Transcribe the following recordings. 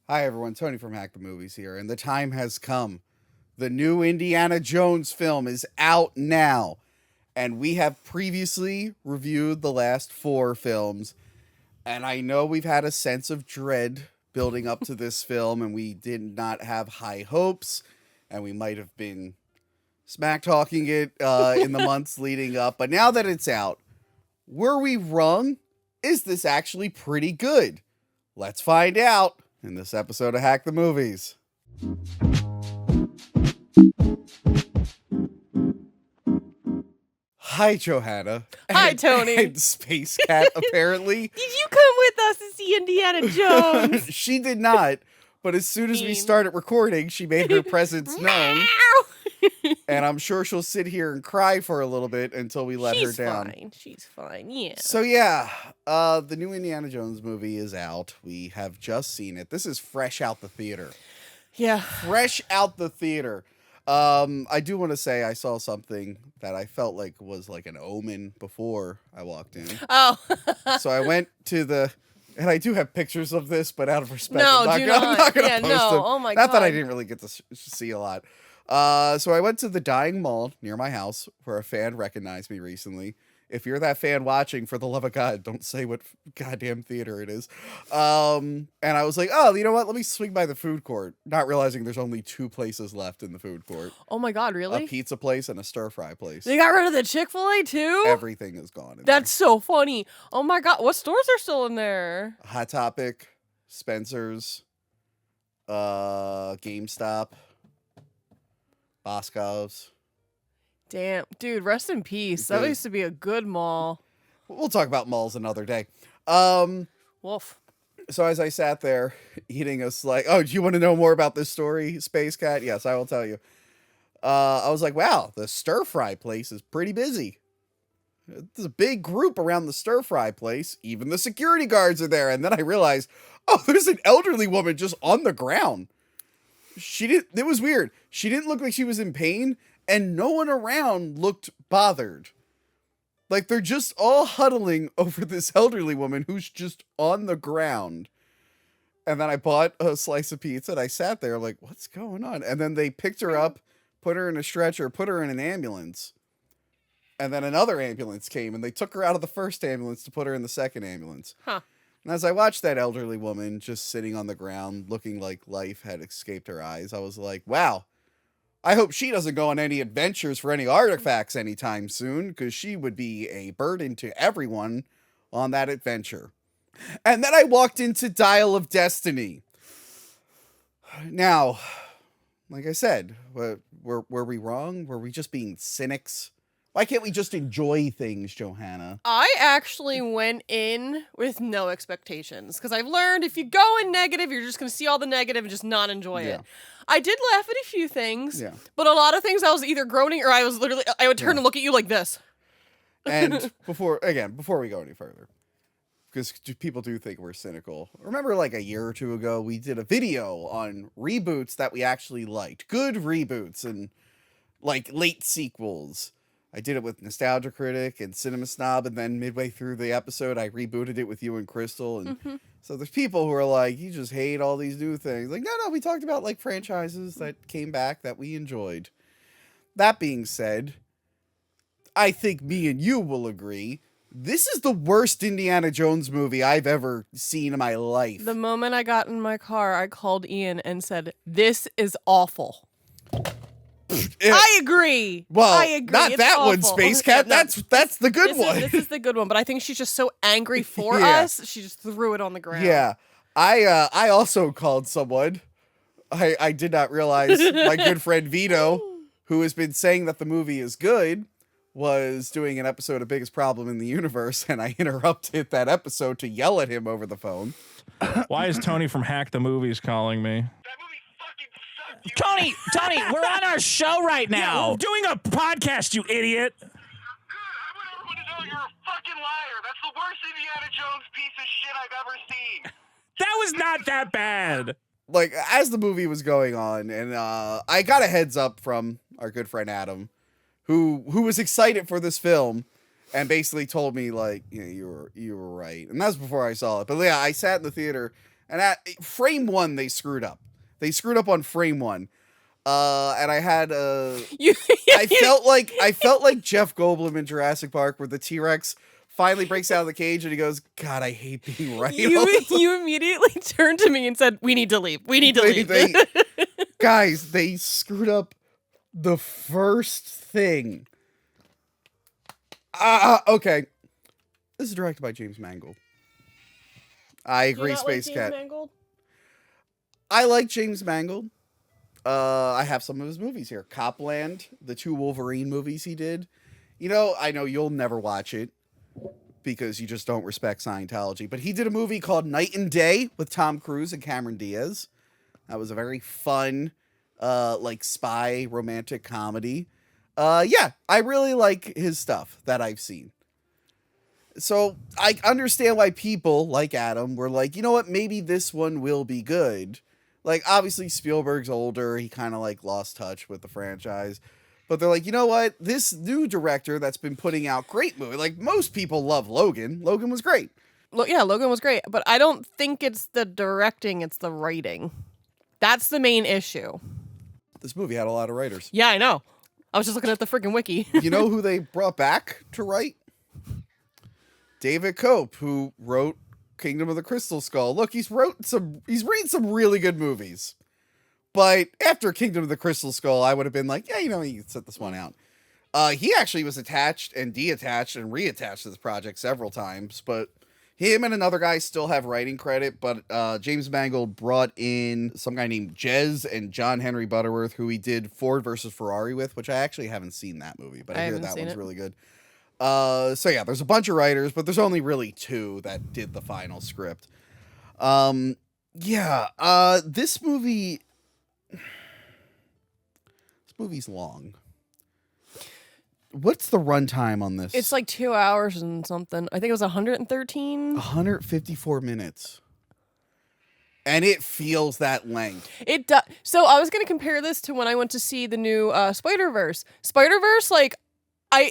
Hi everyone, Tony from Hack the Movies here, and the time has come. The new Indiana Jones film is out now, and we have previously reviewed the last 4 films, and I know we've had a sense of dread building up to this film, and we did not have high hopes, and we might have been smack talking it in the months leading up, but now that it's out, were we wrong? Is this actually pretty good? Let's find out in this episode of Hack the Movies. Hi, Johanna. Hi, Tony. And Space Cat, apparently. Did you come with us to see Indiana Jones? She did not, but as soon as we started recording, she made her presence known. And I'm sure she'll sit here and cry for a little bit until we let her down. She's fine, yeah. So yeah, the new Indiana Jones movie is out. We have just seen it. This is fresh out the theater. Yeah. Fresh out the theater. I do want to say I saw something that I felt like was like an omen before I walked in. Oh. So I went to the... And I do have pictures of this, but out of respect, No, I'm not going to post them. Oh my not God. that I didn't really get to see a lot. So I went to the Dying Mall near my house where a fan recognized me recently. If you're that fan watching, for the love of God, don't say what goddamn theater it is. And I was like, oh, you know what? Let me swing by the food court. Not realizing there's only 2 places left in the food court. Oh my God, really? A pizza place and a stir-fry place. They got rid of the Chick-fil-A too? Everything is gone. That's so funny. Oh my God, what stores are still in there? Hot Topic, Spencer's, GameStop, Boscov's. Damn, dude, rest in peace. That used to be a good mall. We'll talk about malls another day. Woof. So as I sat there eating a slice, do you want to know more about this story, Space Cat? Yes, I will tell you. I was like, wow, the stir-fry place is pretty busy. There's a big group around the stir-fry place. Even the security guards are there. And then I realized, there's an elderly woman just on the ground. It was weird. She didn't look like she was in pain, and no one around looked bothered. Like, they're just all huddling over this elderly woman who's just on the ground. And then I bought a slice of pizza, and I sat there like, what's going on? And then they picked her up, put her in a stretcher, put her in an ambulance. And then another ambulance came, and they took her out of the first ambulance to put her in the second ambulance. Huh. And as I watched that elderly woman just sitting on the ground, looking like life had escaped her eyes, I was like, wow. I hope she doesn't go on any adventures for any artifacts anytime soon, because she would be a burden to everyone on that adventure. And then I walked into Dial of Destiny. Now, like I said, were we wrong? Were we just being cynics? Why can't we just enjoy things, Johanna? I actually went in with no expectations because I've learned if you go in negative, you're just going to see all the negative and just not enjoy it. I did laugh at a few things, but a lot of things I was either groaning or I would turn and look at you like this. And before we go any further, because people do think we're cynical. Remember like a year or 2 ago, we did a video on reboots that we actually liked. Good reboots and like late sequels. I did it with Nostalgia Critic and Cinema Snob, and then midway through the episode, I rebooted it with you and Crystal. And so there's people who are like, you just hate all these new things. Like, no, we talked about like franchises that came back that we enjoyed. That being said, I think me and you will agree, this is the worst Indiana Jones movie I've ever seen in my life. The moment I got in my car, I called Ian and said, this is awful. I agree. Well, I agree. not It's that awful. one, Space Cat. That's the good one. This is the good one, but I think she's just so angry for us, she just threw it on the ground. Yeah. I also called someone. I did not realize my good friend Vito, who has been saying that the movie is good, was doing an episode of Biggest Problem in the Universe, and I interrupted that episode to yell at him over the phone. Why is Tony from Hack the Movies calling me? Tony, we're on our show right now. We're doing a podcast, you idiot. Good. I want everyone to know you're a fucking liar. That's the worst Indiana Jones piece of shit I've ever seen. That was not that bad. Like, as the movie was going on, and I got a heads up from our good friend Adam, who was excited for this film, and basically told me, like, you were right. And that was before I saw it. But yeah, I sat in the theater, And at frame 1, they screwed up. They screwed up on frame 1. And I had I felt like Jeff Goldblum in Jurassic Park, where the T-Rex finally breaks out of the cage and he goes, God, I hate being right. You immediately turned to me and said, we need to leave. We need to leave. Guys, they screwed up the first thing. Okay. This is directed by James Mangold. I agree, Space Cat. Mangold? I like James Mangold. I have some of his movies here. Copland, the 2 Wolverine movies he did. You know, I know you'll never watch it because you just don't respect Scientology, but he did a movie called Night and Day with Tom Cruise and Cameron Diaz. That was a very fun, like spy romantic comedy. Yeah, I really like his stuff that I've seen. So I understand why people like Adam were like, you know what, maybe this one will be good. Like, obviously, Spielberg's older. He kind of, like, lost touch with the franchise. But they're like, you know what? This new director that's been putting out great movies. Like, most people love Logan. Logan was great. Yeah, Logan was great. But I don't think it's the directing. It's the writing. That's the main issue. This movie had a lot of writers. Yeah, I know. I was just looking at the freaking wiki. You know who they brought back to write? David Cope, who wrote Kingdom of the Crystal Skull. Look, he's written some really good movies. But after Kingdom of the Crystal Skull, I would have been like, yeah, you know, you can set this one out. He actually was attached and deattached and reattached to this project several times, but him and another guy still have writing credit, but James Mangold brought in some guy named Jez and John Henry Butterworth, who he did Ford versus Ferrari with, which I actually haven't seen that movie, but I hear that one's really good. So yeah, there's a bunch of writers, but there's only really 2 that did the final script. This movie's long. What's the runtime on this? It's like 2 hours and something. I think it was 113. 154 minutes. And it feels that length. It does. So I was going to compare this to when I went to see the new Spider-Verse. Spider-Verse, like,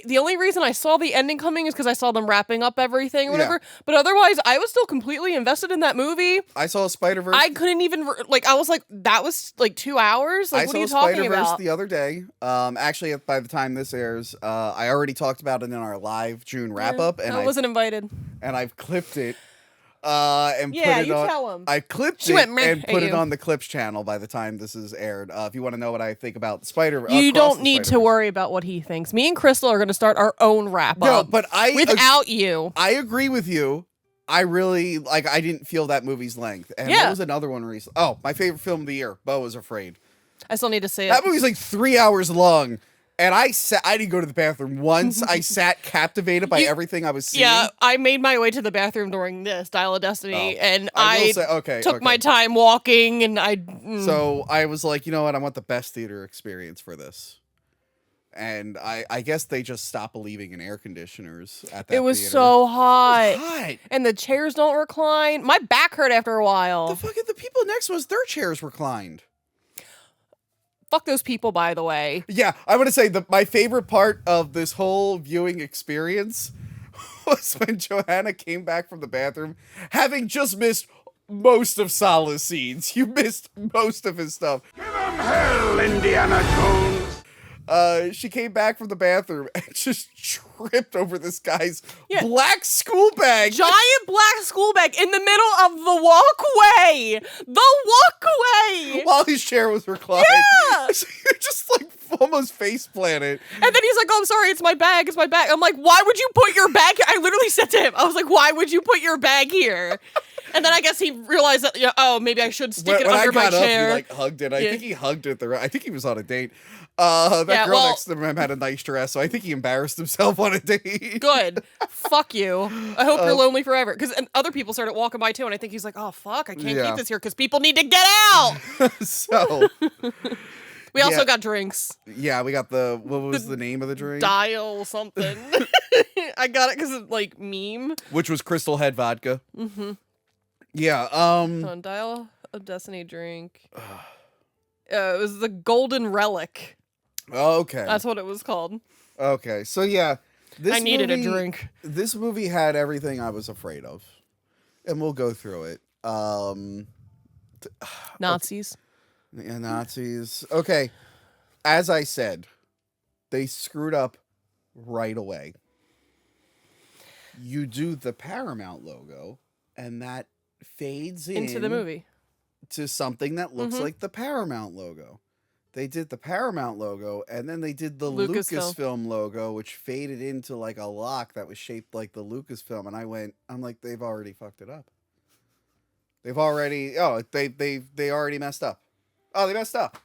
the only reason I saw the ending coming is because I saw them wrapping up everything or whatever. Yeah. But otherwise, I was still completely invested in that movie. I saw Spider-Verse. I couldn't even, like, I was like, that was like 2 hours? Like, what are you talking about? I saw Spider-Verse the other day. Actually, by the time this airs, I already talked about it in our live June wrap-up. And I wasn't invited. And I've clipped it. And put it on. Tell him. I clipped it and put it on the Clips channel by the time this is aired. If you want to know what I think about Spider-Verse. You don't need to worry about what he thinks. Me and Crystal are going to start our own wrap-up. No, but without you. I agree with you. I really, like, I didn't feel that movie's length. And what was another one recently? Oh, my favorite film of the year, Beau is Afraid. I still need to see it. That movie's like 3 hours long. And I didn't go to the bathroom once. I sat captivated by everything I was seeing. Yeah, I made my way to the bathroom during this Dial of Destiny, and I took my time walking, and So I was like, you know what? I want the best theater experience for this. And I guess they just stopped believing in air conditioners at that It was theater. so hot. It was hot. And the chairs don't recline. My back hurt after a while. The people next to us, their chairs reclined. Fuck those people, by the way. Yeah, I want to say my favorite part of this whole viewing experience was when Johanna came back from the bathroom, having just missed most of Salah's scenes. You missed most of his stuff. Give him hell, Indiana Jones! She came back from the bathroom and just tripped over this guy's black school bag. Giant black school bag in the middle of the walkway. While his chair was reclined. Yeah. So you're just like almost face planted. And then he's like, oh, I'm sorry, it's my bag. I'm like, why would you put your bag here? I literally said to him, I was like, why would you put your bag here? And then I guess he realized that, maybe I should stick it under my chair. When I got up, he like hugged it. I think he hugged it. I think he was on a date. That girl next to him had a nice dress, so I think he embarrassed himself on a date. Good. Fuck you. I hope you're lonely forever. Because other people started walking by too, and I think he's like, oh, fuck, I can't keep this here because people need to get out. So... We also got drinks. Yeah, we got what was the name of the drink? Dial something. I got it because it's like meme. Which was Crystal Head vodka. Mm-hmm. Yeah, Dial of Destiny drink. It was the Golden Relic. Oh, okay. That's what it was called. Okay, so yeah. I needed a drink. This movie had everything I was afraid of. And we'll go through it. Nazis. Yeah, Nazis. Okay, as I said, they screwed up right away. You do the Paramount logo, and that fades Into the movie. to something that looks like the Paramount logo. They did the Paramount logo, and then they did the Lucasfilm logo, which faded into like a lock that was shaped like the Lucasfilm. And I'm like, they've already fucked it up. They already messed up. Oh, they messed up.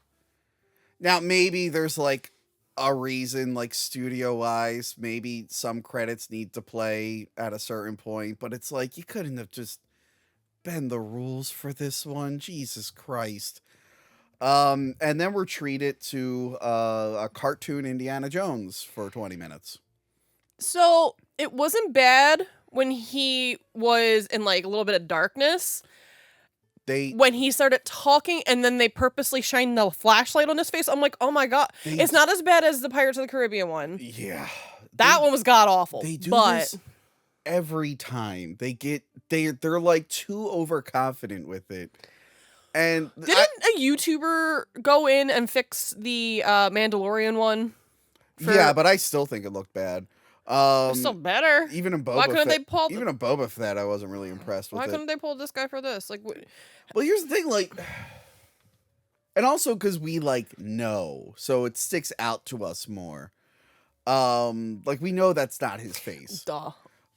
Now maybe there's like a reason, like studio wise, maybe some credits need to play at a certain point, but it's like you couldn't have just bend the rules for this one. Jesus Christ. And then we're treated to a cartoon Indiana Jones for 20 minutes. So it wasn't bad when he was in like a little bit of darkness. When he started talking and then they purposely shined the flashlight on his face, I'm like, oh my God. It's not as bad as the Pirates of the Caribbean one. Yeah. That one was god-awful. They do this every time. They're like too overconfident with it. And didn't a YouTuber go in and fix the Mandalorian one? Yeah, but I still think it looked bad. Still better. Even in Boba Why couldn't Fett, they pull? Even in Boba Fett, I wasn't really impressed with it. Why couldn't they pull this guy for this? Like, well, here's the thing, like, and also because we like know, so it sticks out to us more. Like we know that's not his face. Duh.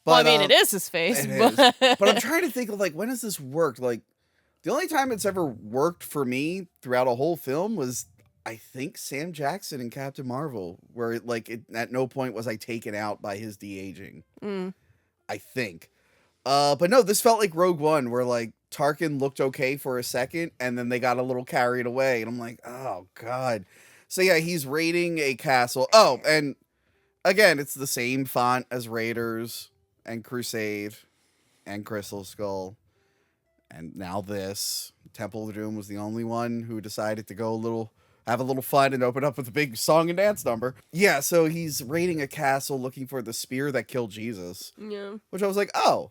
But, well, I mean, it is his face. But I'm trying to think of like when has this worked? Like the only time it's ever worked for me throughout a whole film was, I think, Sam Jackson and Captain Marvel, where at no point was I taken out by his de-aging. I think. But no, this felt like Rogue One, where like Tarkin looked okay for a second, and then they got a little carried away, and I'm like, oh God. So yeah, he's raiding a castle. Oh, and again, it's the same font as Raiders and Crusade and Crystal Skull. And now this. Temple of Doom was the only one who decided to go have a little fun and open up with a big song and dance number. Yeah, so he's raiding a castle looking for the spear that killed Jesus. Yeah. Which I was like, oh,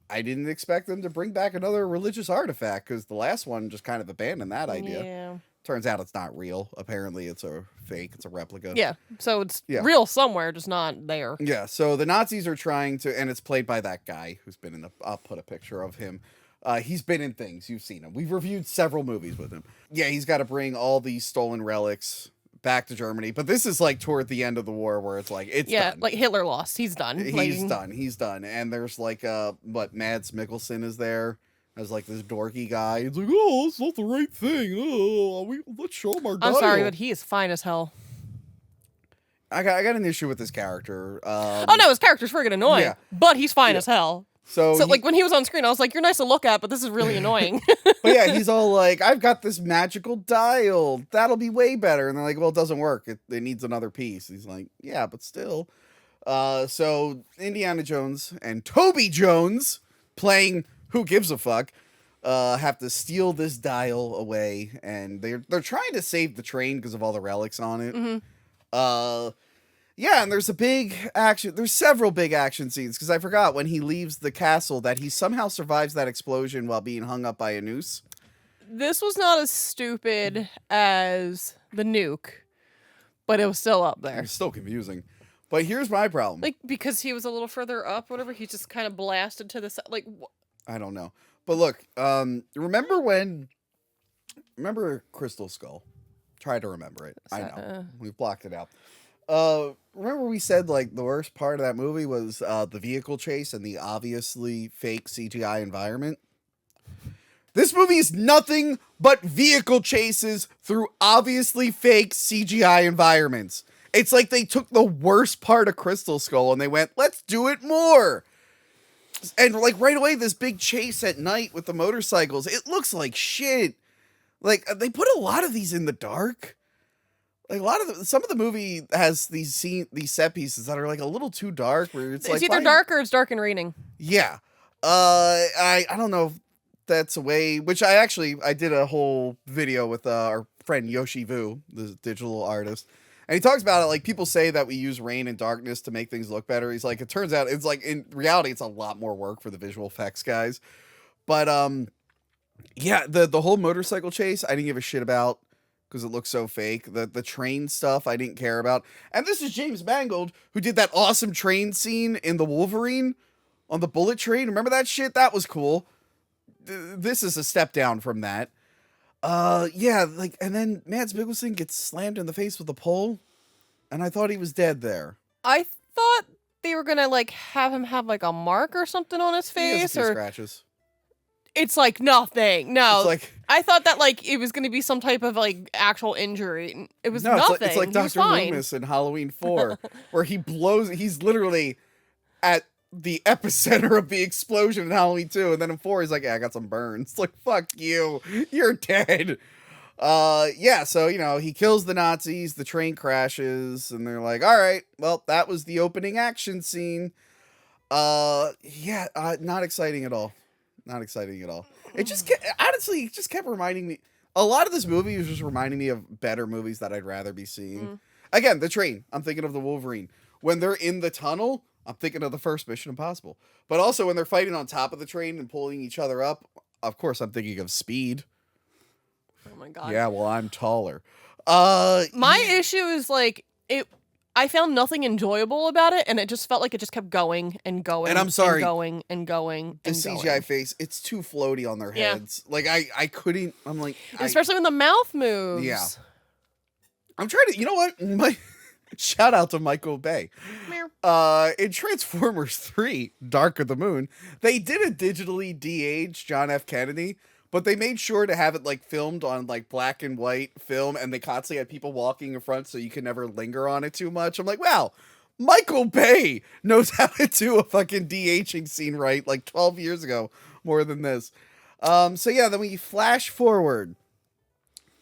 I didn't expect them to bring back another religious artifact, because the last one just kind of abandoned that idea. Yeah. Turns out it's not real. Apparently it's a fake. It's a replica. Yeah. So it's real somewhere, just not there. Yeah. So the Nazis are trying to, and it's played by that guy who's been in the, I'll put a picture of him. He's been in things. You've seen him. We've reviewed several movies with him. Yeah, he's got to bring all these stolen relics back to Germany. But this is like toward the end of the war where it's like, it's done. Like Hitler lost. He's done. He's done. And there's like, Mads Mikkelsen is there as like this dorky guy. He's like, oh, it's not the right thing. Oh, let's show him our dial. I'm sorry, but he is fine as hell. I got an issue with this character. Oh no, his character's friggin' annoying. Yeah. But he's fine as hell. So like when he was on screen, I was like, you're nice to look at, but this is really annoying. But yeah, he's all like, I've got this magical dial. That'll be way better. And they're like, well, it doesn't work. It needs another piece. He's like, yeah, but still. So Indiana Jones and Toby Jones, playing Who Gives a Fuck, have to steal this dial away. And they're trying to save the train because of all the relics on it. Mm-hmm. Yeah, and there's several big action scenes, because I forgot when he leaves the castle that he somehow survives that explosion while being hung up by a noose. This was not as stupid as the nuke, but it was still up there. It's still confusing. But here's my problem. Like, because he was a little further up, whatever, he just kind of blasted to the side. Like, I don't know. But look, remember Crystal Skull? Try to remember it. I know. We've blocked it out. Remember we said like the worst part of that movie was the vehicle chase and the obviously fake CGI environment? This movie is nothing but vehicle chases through obviously fake CGI environments. It's like they took the worst part of Crystal Skull and they went, let's do it more. And like right away, this big chase at night with the motorcycles, it looks like shit. Like they put a lot of these in the dark. Like some of the movie has these set pieces that are like a little too dark. Where it's like either dark or it's dark and raining. Yeah, I don't know if that's a way. Which I did a whole video with our friend Yoshi Vu, the digital artist, and he talks about it. Like people say that we use rain and darkness to make things look better. He's like, it turns out it's like in reality it's a lot more work for the visual effects guys. But yeah, the whole motorcycle chase I didn't give a shit about because it looks so fake. The train stuff I didn't care about. And this is James Mangold who did that awesome train scene in the Wolverine on the bullet train. Remember that shit? That was cool. This is a step down from that. Yeah, like, and then Mads Mikkelsen gets slammed in the face with a pole, and I thought he was dead there. I thought they were gonna like have him have like a mark or something on his He has a face, few or scratches. it's like nothing. No, It's like, I thought that like it was gonna be some type of like actual injury. It was no, nothing. it's like He was Dr. fine. Loomis in Halloween 4, where he's literally at the epicenter of the explosion in Halloween 2, and then in 4 he's like, yeah, I got some burns. It's like, fuck you, you're dead. Yeah, so he kills the Nazis, the train crashes, and they're like, all right, well, that was the opening action scene. Yeah, not exciting at all. Not exciting at all. It just honestly kept reminding me, a lot of this movie was just reminding me of better movies that I'd rather be seeing. Again, the train, I'm thinking of the Wolverine. When they're in the tunnel, I'm thinking of the first Mission Impossible. But also when they're fighting on top of the train and pulling each other up, of course I'm thinking of Speed. Oh my god. Yeah, well, I'm taller. My issue is like I found nothing enjoyable about it, and it just felt like it just kept going and going. And I'm sorry, and going and going. The and CGI going. face, it's too floaty on their Yeah. heads. Like I couldn't. I'm like, especially when the mouth moves. Yeah. I'm trying to. You know what? Shout out to Michael Bay. Meow. In Transformers 3, Dark of the Moon, they did a digitally de-age John F. Kennedy, but they made sure to have it like filmed on like black and white film, and they constantly had people walking in front so you can never linger on it too much. I'm like, wow, Michael Bay knows how to do a fucking de-aging scene right like 12 years ago, more than this. So yeah, then we flash forward,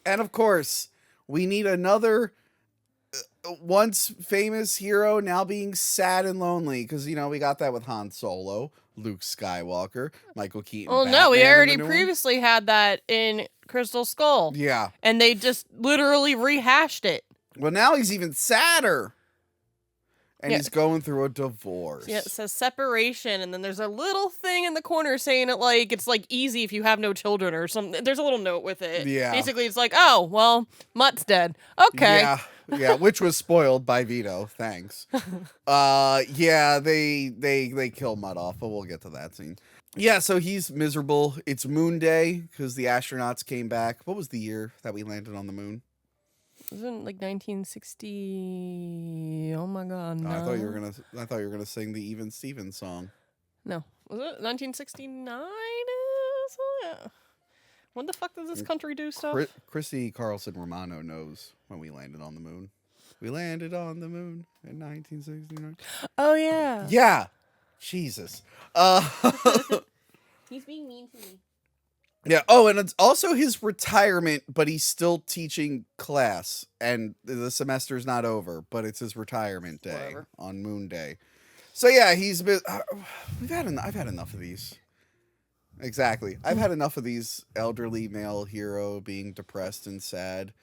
and of course, we need another once famous hero now being sad and lonely, because we got that with Han Solo, Luke Skywalker, Michael Keaton. Well, no, we Batman in already the new previously had that in Crystal Skull. one. Yeah. And they just literally rehashed it. Well, now he's even sadder. And Yeah. he's going through a divorce. Yeah, it says separation, and then there's a little thing in the corner saying it like it's like easy if you have no children or something. There's a little note with it. Yeah. Basically, it's like, oh, well, Mutt's dead. Okay. Yeah, which was spoiled by Vito. Thanks. Yeah, they kill Mutt off, but we'll get to that scene. Yeah, so he's miserable. It's Moon Day because the astronauts came back. What was the year that we landed on the moon? Wasn't like 1960? Oh my god! No. I thought you were gonna sing the Even Stevens song. No, was it 1969? Yeah. When the fuck does this country do stuff? Chrissy Carlson Romano knows when we landed on the moon. We landed on the moon in 1969. Oh yeah. Yeah. Jesus. He's being mean to me. Yeah. Oh, and it's also his retirement, but he's still teaching class, and the semester's not over, but it's his retirement day. Whatever. On Moon Day. So yeah, he's been. I've had enough of these. Exactly. I've had enough of these elderly male hero being depressed and sad.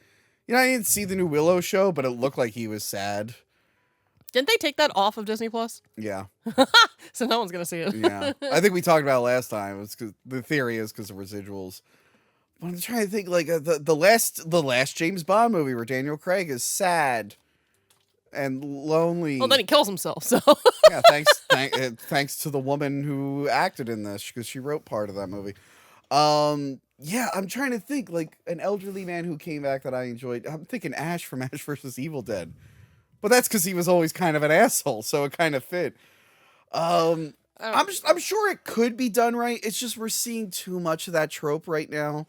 I didn't see the new Willow show, but it looked like he was sad. Didn't they take that off of Disney Plus? Yeah. So no one's gonna see it. Yeah. I think we talked about it last time. It's because the theory is because of residuals. But I'm trying to think, like the last James Bond movie where Daniel Craig is sad and lonely. Well, then he kills himself. So Yeah, thanks to the woman who acted in this, because she wrote part of that movie. Yeah, I'm trying to think, like, an elderly man who came back that I enjoyed. I'm thinking Ash from Ash vs. Evil Dead. But that's because he was always kind of an asshole, so it kind of fit. I'm sure it could be done right. It's just we're seeing too much of that trope right now.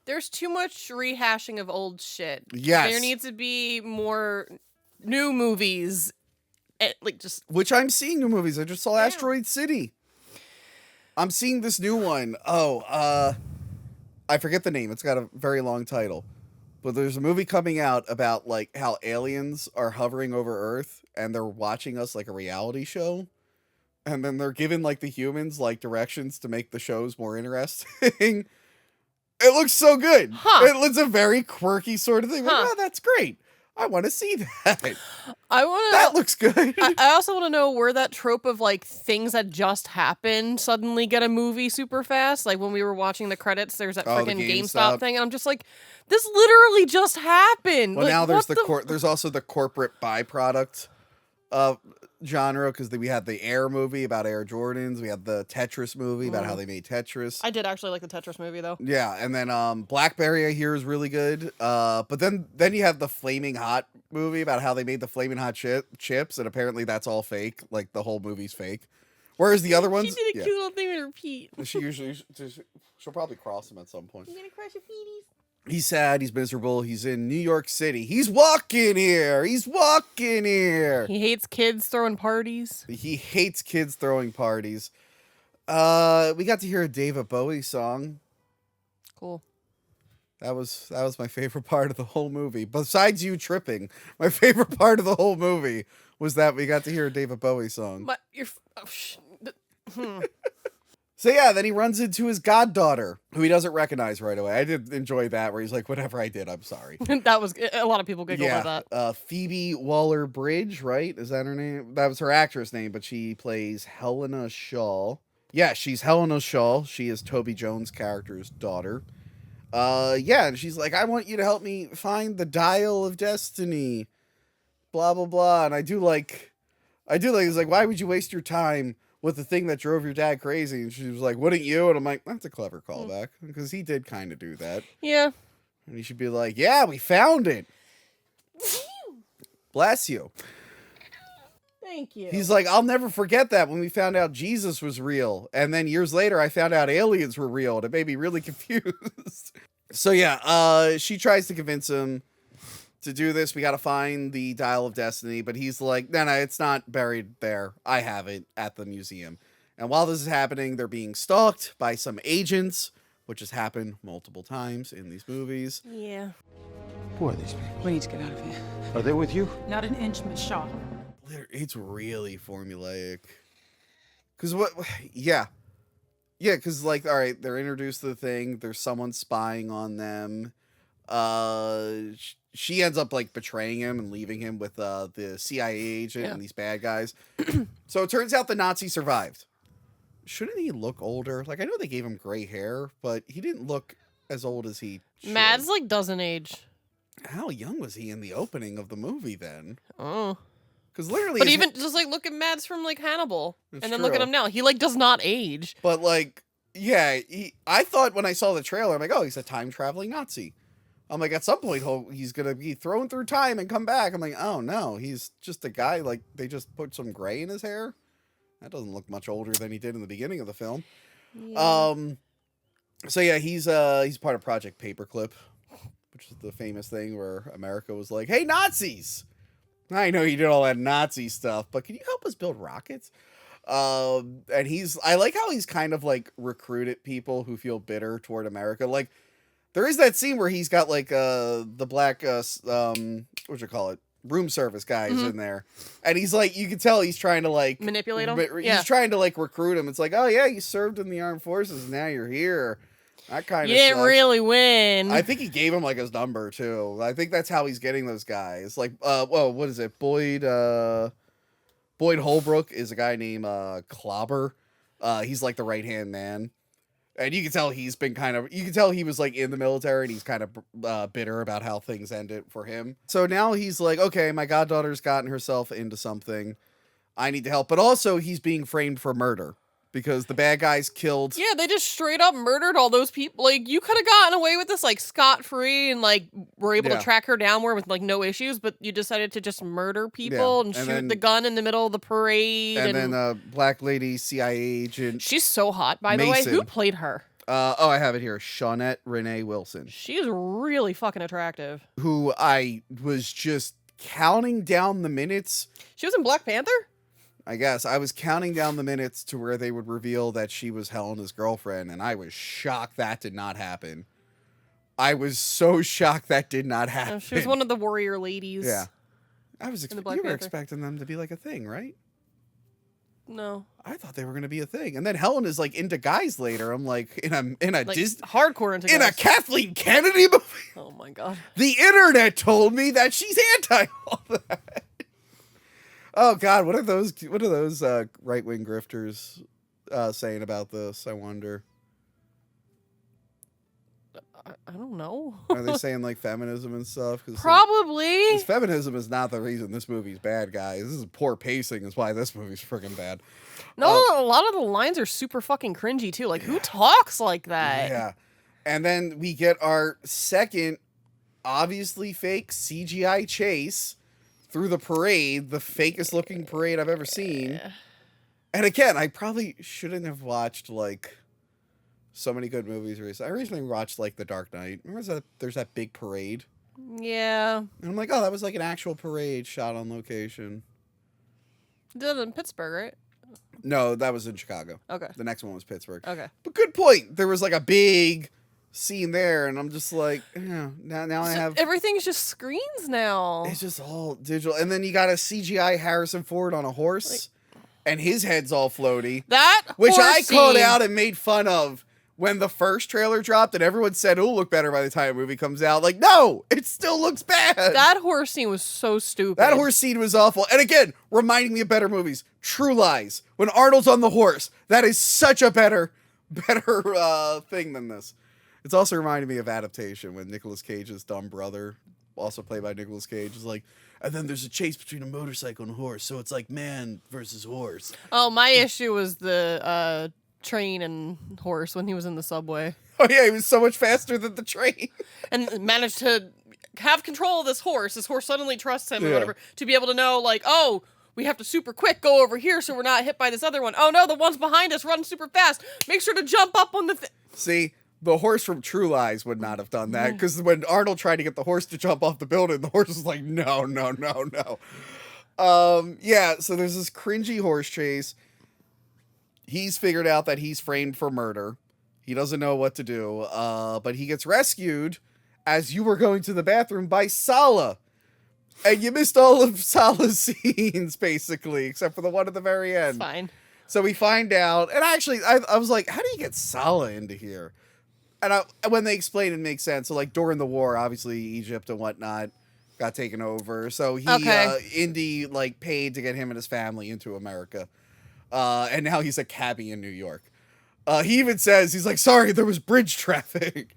there's too much rehashing of old shit. Yes. There needs to be more new movies. Which I'm seeing new movies. I just saw Asteroid City. I'm seeing this new one. I forget the name. It's got a very long title. But there's a movie coming out about like how aliens are hovering over Earth and they're watching us like a reality show. And then they're giving like the humans like directions to make the shows more interesting. It looks so good. Huh. It's a very quirky sort of thing. Like, Huh. oh, that's great. I want to see that. That looks good. I also want to know where that trope of like things that just happened suddenly get a movie super fast. Like when we were watching the credits, there's that freaking the GameStop thing, and I'm just like, this literally just happened. Well, like, now there's there's also the corporate byproduct genre, because we had the Air movie about Air Jordans. We had the Tetris movie about how they made Tetris. I did actually like the Tetris movie though. Yeah, and then Blackberry I hear is really good. But then you have the Flaming Hot movie about how they made the Flaming Hot chips, and apparently that's all fake. Like the whole movie's fake. Whereas the other ones, She did a cute little thing with her feet. She'll probably cross them at some point. You gonna crush your feeties? He's sad. He's miserable. He's in New York City. He's walking here. He hates kids throwing parties. He hates kids throwing parties. We got to hear a David Bowie song. Cool. That was my favorite part of the whole movie. Besides you tripping, my favorite part of the whole movie was that we got to hear a David Bowie song. But you're. So yeah, then he runs into his goddaughter, who he doesn't recognize right away. I did enjoy that, where he's like, "Whatever I did, I'm sorry." That was a lot of people giggle at that. Phoebe Waller-Bridge, right? Is that her name? That was her actress name, but she plays Helena Shaw. Yeah, she's Helena Shaw. She is Toby Jones' character's daughter. Yeah, and she's like, "I want you to help me find the Dial of Destiny." Blah blah blah. And I do like, it's like, why would you waste your time with the thing that drove your dad crazy? And she was like, "Wouldn't you?" And I'm like, that's a clever callback, because he did kind of do that. Yeah. And he should be like, "Yeah, we found it." Bless you. Thank you. He's like, "I'll never forget that when we found out Jesus was real. And then years later, I found out aliens were real. And it made me really confused." So yeah, she tries to convince him to do this. We got to find the Dial of Destiny. But he's like, no, it's not buried there. I have it at the museum. And while this is happening, they're being stalked by some agents, which has happened multiple times in these movies. Yeah. Who are these people? We need to get out of here. Are they with you? Not an inch, Miss Shaw. It's really formulaic. Because what? Yeah. Yeah, because, like, all right, they're introduced to the thing. There's someone spying on them. She ends up, like, betraying him and leaving him with the CIA agent and these bad guys. So it turns out the Nazi survived. Shouldn't he look older? Like, I know they gave him gray hair, but he didn't look as old as he should. Mads, like, doesn't age. How young was he in the opening of the movie, then? Oh. Because literally... But even, just, like, look at Mads from, like, Hannibal. That's and then true. look at him now. He, like, does not age. But, like, yeah, I thought when I saw the trailer, I'm like, oh, he's a time-traveling Nazi. I'm like, at some point, he's going to be thrown through time and come back. I'm like, oh, no, he's just a guy, like, they just put some gray in his hair. That doesn't look much older than he did in the beginning of the film. Yeah. So, yeah, he's part of Project Paperclip, which is the famous thing where America was like, hey, Nazis! I know you did all that Nazi stuff, but can you help us build rockets? And I like how he's kind of, like, recruited people who feel bitter toward America. Like, there is that scene where he's got, like, the black, room service guys in there. And he's like, you can tell he's trying to, like... manipulate them? He's trying to, like, recruit him. It's like, oh, yeah, you served in the armed forces, now you're here. That kind of You didn't really win. I think he gave him, like, his number, too. I think that's how he's getting those guys. Like, what is it? Boyd Holbrook is a guy named Clobber. He's, like, the right-hand man. And you can tell you can tell he was, like, in the military, and he's kind of bitter about how things ended for him. So now he's like, okay, my goddaughter's gotten herself into something. I need to help. But also, he's being framed for murder. Because the bad guys killed... Yeah, they just straight up murdered all those people. Like, you could have gotten away with this, like, scot-free and, like, were able to track her down more with, like, no issues, but you decided to just murder people and shoot the gun in the middle of the parade. And then a black lady CIA agent... She's so hot, by the way. Who played her? I have it here. Shawnette Renee Wilson. She is really fucking attractive. Who I was just counting down the minutes. She was in Black Panther? I guess. I was counting down the minutes to where they would reveal that she was Helena's girlfriend, and I was shocked that did not happen. I was so shocked that did not happen. She was one of the warrior ladies. Yeah. You were expecting them to be like a thing, right? No. I thought they were going to be a thing. And then Helen is like into guys later. I'm like, in a like, hardcore into guys. In a Kathleen Kennedy movie? Oh my god. The internet told me that she's anti all that. Oh god, what are those right-wing grifters saying about this, I wonder? I don't know. Are they saying like feminism and stuff? Probably. Because feminism is not the reason this movie's bad, guys. This is poor pacing is why this movie's freaking bad. No, a lot of the lines are super fucking cringy too. Like, who talks like that? Yeah. And then we get our second, obviously fake CGI chase through the parade, the fakest looking parade I've ever seen. And again, I probably shouldn't have watched like so many good movies recently. I recently watched like The Dark Knight. Remember there's that big parade? Yeah. And I'm like, oh, that was like an actual parade shot on location. Did it in Pittsburgh, right? No, that was in Chicago. Okay. The next one was Pittsburgh. Okay. But good point. There was like a big scene there, and I'm just like, yeah, now I have... Everything's just screens now. It's just all digital. And then you got a CGI Harrison Ford on a horse, and his head's all floaty. Which I called out and made fun of when the first trailer dropped, and everyone said it'll look better by the time the movie comes out. Like, no, it still looks bad. That horse scene was so stupid. That horse scene was awful. And again, reminding me of better movies. True Lies. When Arnold's on the horse, that is such a better thing than this. It's also reminding me of Adaptation when Nicolas Cage's dumb brother, also played by Nicolas Cage, is like, and then there's a chase between a motorcycle and a horse, so it's like man versus horse. Oh, my issue was the train and horse when he was in the subway. Oh yeah, he was so much faster than the train. And managed to have control of this horse. This horse suddenly trusts him or whatever to be able to know, like, oh, we have to super quick go over here so we're not hit by this other one. Oh no, the one's behind us running super fast. Make sure to jump up on the See, the horse from True Lies would not have done that, because when Arnold tried to get the horse to jump off the building, the horse was like, no. Yeah, so there's this cringy horse chase. He's figured out that he's framed for murder. He doesn't know what to do, but he gets rescued as you were going to the bathroom by Sala. And you missed all of Sala's scenes, basically, except for the one at the very end. It's fine. So we find out, and actually, I was like, how do you get Sala into here? And when they explain it, makes sense. So, like, during the war, obviously, Egypt and whatnot got taken over. So Indy, like, paid to get him and his family into America. And now he's a cabbie in New York. He even says, he's like, sorry, there was bridge traffic.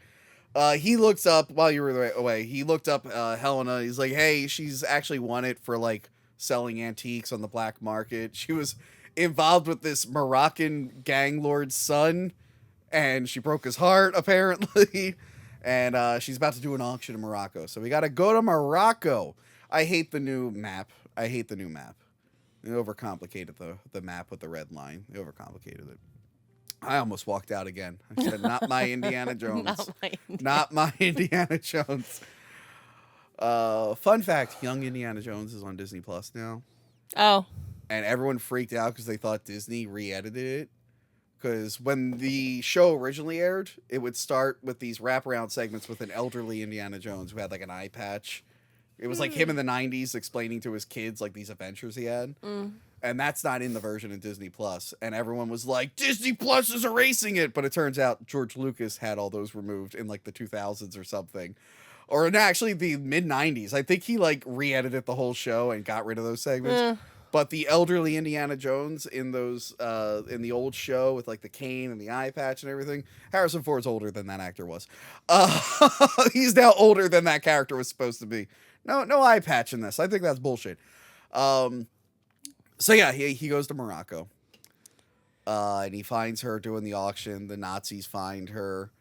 He looks up, while you were away, he looked up Helena. He's like, hey, she's actually won it for, like, selling antiques on the black market. She was involved with this Moroccan gang lord's son, and she broke his heart, apparently. And she's about to do an auction in Morocco. So we got to go to Morocco. I hate the new map. They overcomplicated the map with the red line. They overcomplicated it. I almost walked out again. I said, not my Indiana Jones. Not my Indiana Jones. Fun fact, Young Indiana Jones is on Disney Plus now. Oh. And everyone freaked out because they thought Disney re-edited it. Because when the show originally aired, it would start with these wraparound segments with an elderly Indiana Jones who had like an eye patch. It was like him in the 90s explaining to his kids like these adventures he had. And that's not in the version in Disney Plus. And everyone was like, Disney Plus is erasing it. But it turns out George Lucas had all those removed in like the 2000s or something. Or no, actually the mid 90s. I think he like re-edited the whole show and got rid of those segments. But the elderly Indiana Jones in those in the old show with like the cane and the eye patch and everything, Harrison Ford's older than that actor was. He's now older than that character was supposed to be. No eye patch in this. I think that's bullshit. So yeah, he goes to Morocco. And he finds her doing the auction. The Nazis find her.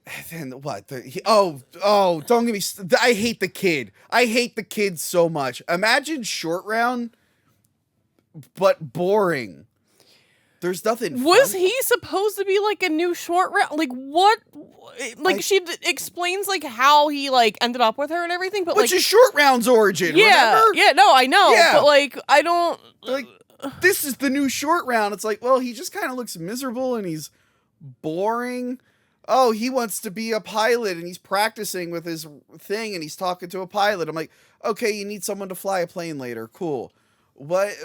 And then what? Don't get me. I hate the kid. I hate the kid so much. Imagine Short Round, but boring. There's nothing. Was fun. he supposed to be like a new Short Round? Like what? Like she explains like how he like ended up with her and everything, but which like is Short Round's origin. Yeah, remember? yeah. No, I know. Yeah. But like I don't like. This is the new Short Round. It's like, well, he just kind of looks miserable and he's boring. Oh, he wants to be a pilot and he's practicing with his thing and he's talking to a pilot. I'm like, okay, you need someone to fly a plane later. Cool. What,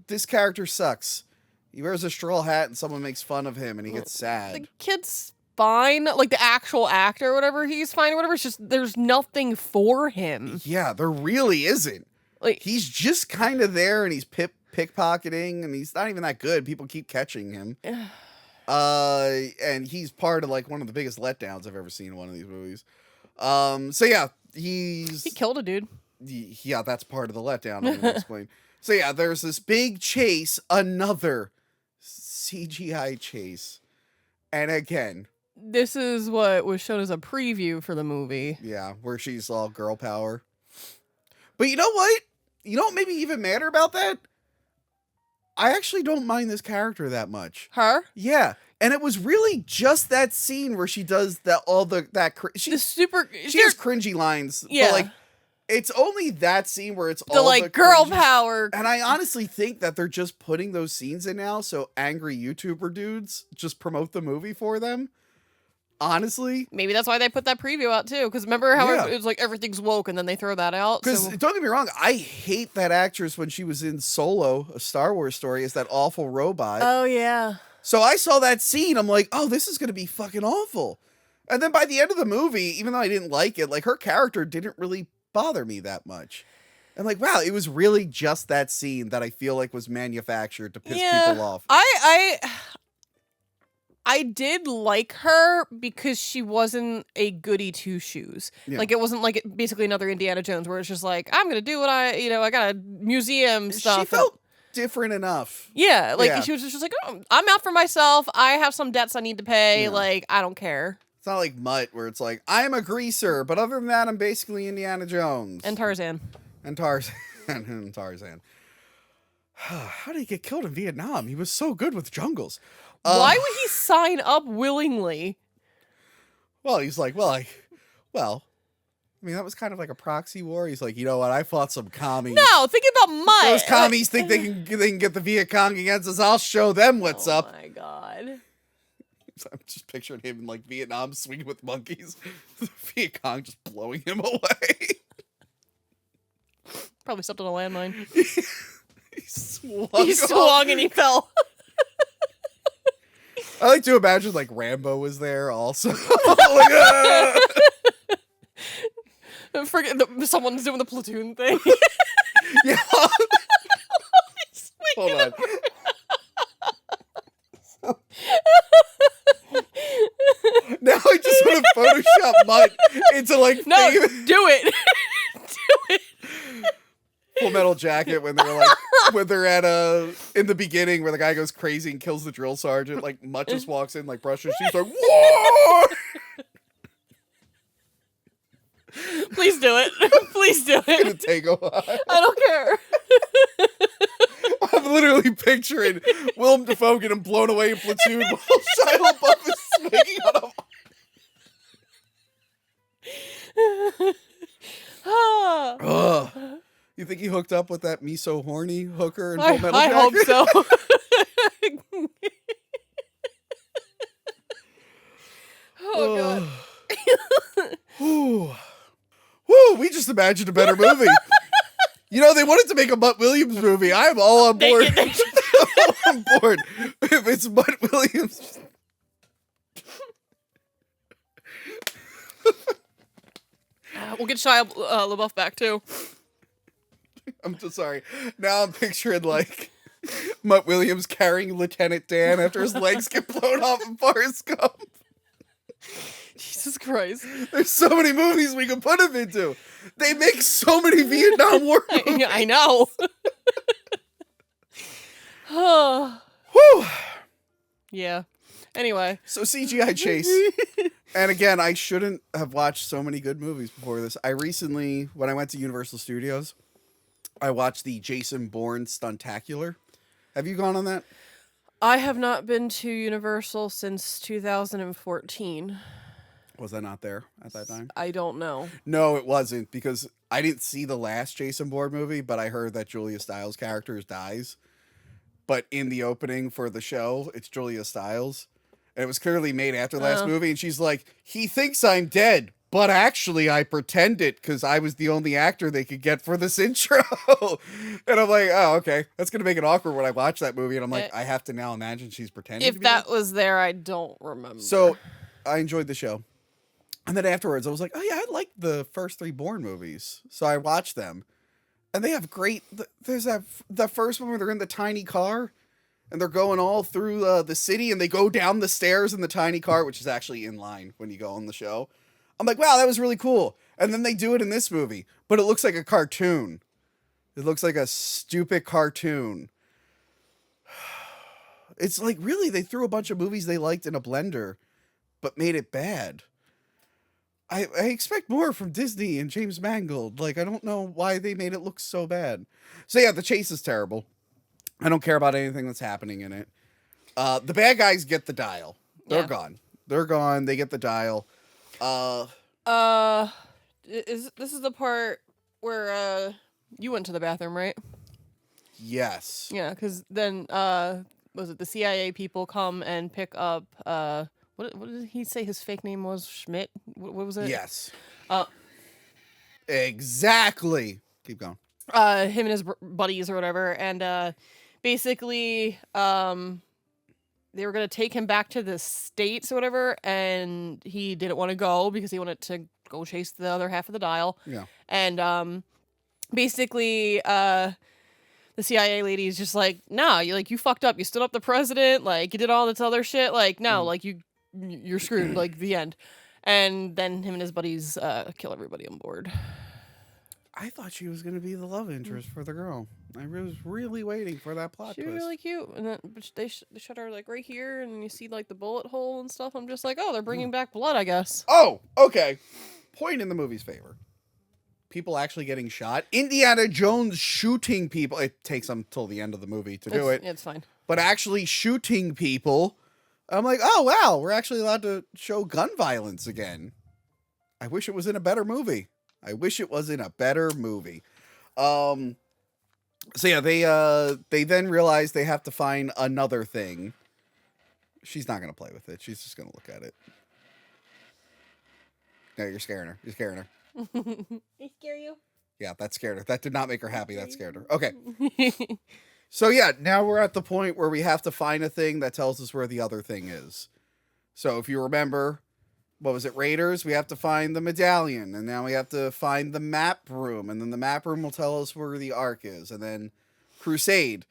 this character sucks. He wears a straw hat and someone makes fun of him and he gets sad. The kid's fine. Like the actual actor or whatever, he's fine or whatever. It's just there's nothing for him. Yeah, there really isn't. Like he's just kind of there, and he's pickpocketing, and he's not even that good. People keep catching him. And he's part of like one of the biggest letdowns I've ever seen in one of these movies. So yeah, he killed a dude. Yeah, that's part of the letdown. I'm gonna explain. So yeah, there's this big chase, another CGI chase, and again, this is what was shown as a preview for the movie. Yeah, where she's all girl power. But you know what? You know what made me even madder about that? I actually don't mind this character that much. Her? Yeah. And it was really just that scene where she does that she has cringy lines. Yeah. But like it's only that scene where it's the all like the girl cringy. power. And I honestly think that they're just putting those scenes in now so angry YouTuber dudes just promote the movie for them. Honestly, maybe that's why they put that preview out too. Because remember how Yeah. it was like everything's woke, and then they throw that out. Because So don't get me wrong, I hate that actress when she was in Solo, a Star Wars story, as that awful robot. oh yeah, So I saw that scene, I'm like, oh, this is gonna be fucking awful. And then by the end of the movie, even though I didn't like it, like her character didn't really bother me that much. And like, wow, it was really just that scene that I feel like was manufactured to piss people off. I did like her because she wasn't a goody two shoes. Yeah. Like it wasn't like basically another Indiana Jones where it's just like I'm gonna do what I got a museum stuff. She felt different enough. Yeah, like Yeah. she was just like, oh, I'm out for myself. I have some debts I need to pay. Yeah. Like I don't care. It's not like Mutt where it's like, I'm a greaser, but other than that, I'm basically Indiana Jones. And Tarzan. And Tarzan. And Tarzan. How did he get killed in Vietnam? He was so good with jungles. Why would he sign up willingly? Well, he's like, I mean, that was kind of like a proxy war. He's like, you know what? I fought some commies. No, think about Mutt. Those commies think they can get the Viet Cong against us. I'll show them what's up. Oh my god. I'm just picturing him in like Vietnam swinging with monkeys. The Viet Cong just blowing him away. Probably stepped on a landmine. He swung. He swung and he fell. I like to imagine like Rambo was there also. Like, Forget someone's doing the platoon thing. yeah. Hold on. Now I just want to Photoshop Mutt into like No, famous do it. Do it. Full Metal Jacket when they're at in the beginning where the guy goes crazy and kills the drill sergeant. Like Mutt just walks in like brushes. She's like, "Whoa!" Please do it. Please do It's gonna it. take a while. I don't care. I'm literally picturing Willem Dafoe getting blown away in Platoon while Shia LaBeouf is swinging on him. Ugh. You think he hooked up with that Me So Horny hooker in Full Metal I Jacket? hope so. Oh god. Whew. Whew, we just imagined a better movie. You know, they wanted to make a Mutt Williams movie. I'm all on board. They should. I'm on board. If it's Mutt Williams. We'll get Shia LaBeouf back too. I'm so sorry. Now I'm picturing like Mutt Williams carrying Lieutenant Dan after his legs get blown off in Forrest Gump. Jesus Christ. There's so many movies we can put him into. They make so many Vietnam War movies. I know. Whew. Yeah. Anyway. So CGI chase. And again, I shouldn't have watched so many good movies before this. I recently, when I went to Universal Studios, I watched the Jason Bourne Stuntacular. Have you gone on that? I have not been to Universal since 2014. Was I not there at that time? I don't know. No, it wasn't, because I didn't see the last Jason Bourne movie, but I heard that Julia Stiles' character dies. But in the opening for the show, it's Julia Stiles. And it was clearly made after the last movie, and she's like, he thinks I'm dead, but actually I pretended because I was the only actor they could get for this intro. And I'm like, oh, okay. That's going to make it awkward when I watch that movie. And I'm like, I have to now imagine she's pretending If to be that dead. was there, I don't remember. So I enjoyed the show. And then afterwards, I was like, oh yeah, I like the first 3 Bourne movies. So I watched them. And they have great, there's the first one where they're in the tiny car. And they're going all through the city. And they go down the stairs in the tiny car, which is actually in line when you go on the show. I'm like, wow, that was really cool. And then they do it in this movie. But it looks like a cartoon. It looks like a stupid cartoon. It's like, really, they threw a bunch of movies they liked in a blender, but made it bad. I expect more from Disney and James Mangold. Like, I don't know why they made it look so bad. So yeah, the chase is terrible. I don't care about anything that's happening in it. The bad guys get the dial. They're gone. They're gone. They get the dial. This is the part where you went to the bathroom, right? Yes. Yeah, because then was it the CIA people come and pick up what did he say his fake name was? Schmidt? What was it? Yes. Exactly. Keep going. Him and his buddies or whatever, and basically they were gonna take him back to the States or whatever, and he didn't want to go because he wanted to go chase the other half of the dial. Yeah. And basically the CIA lady is just like, nah, you fucked up. You stood up the president, like you did all this other shit. Like, no, like you're screwed, like the end. And then him and his buddies kill everybody on board. I thought she was going to be the love interest for the girl. I was really waiting for that plot She twist. was really cute. And then they shot her like right here, and you see like the bullet hole and stuff. I'm just like, oh, they're bringing back blood, I guess. Oh, okay. Point in the movie's favor. People actually getting shot. Indiana Jones shooting people. It takes them till the end of the movie to do it. It's fine. But actually shooting people. I'm like, oh, wow. We're actually allowed to show gun violence again. I wish it was in a better movie. So yeah, they then realize they have to find another thing. She's not going to play with it. She's just going to look at it. No, you're scaring her. You're scaring her. They scare you? Yeah, that scared her. That did not make her happy. That scared her. Okay. So yeah, now we're at the point where we have to find a thing that tells us where the other thing is. So if you remember, what was it, Raiders? We have to find the medallion, and now we have to find the map room, and then the map room will tell us where the Ark is, and then Crusade.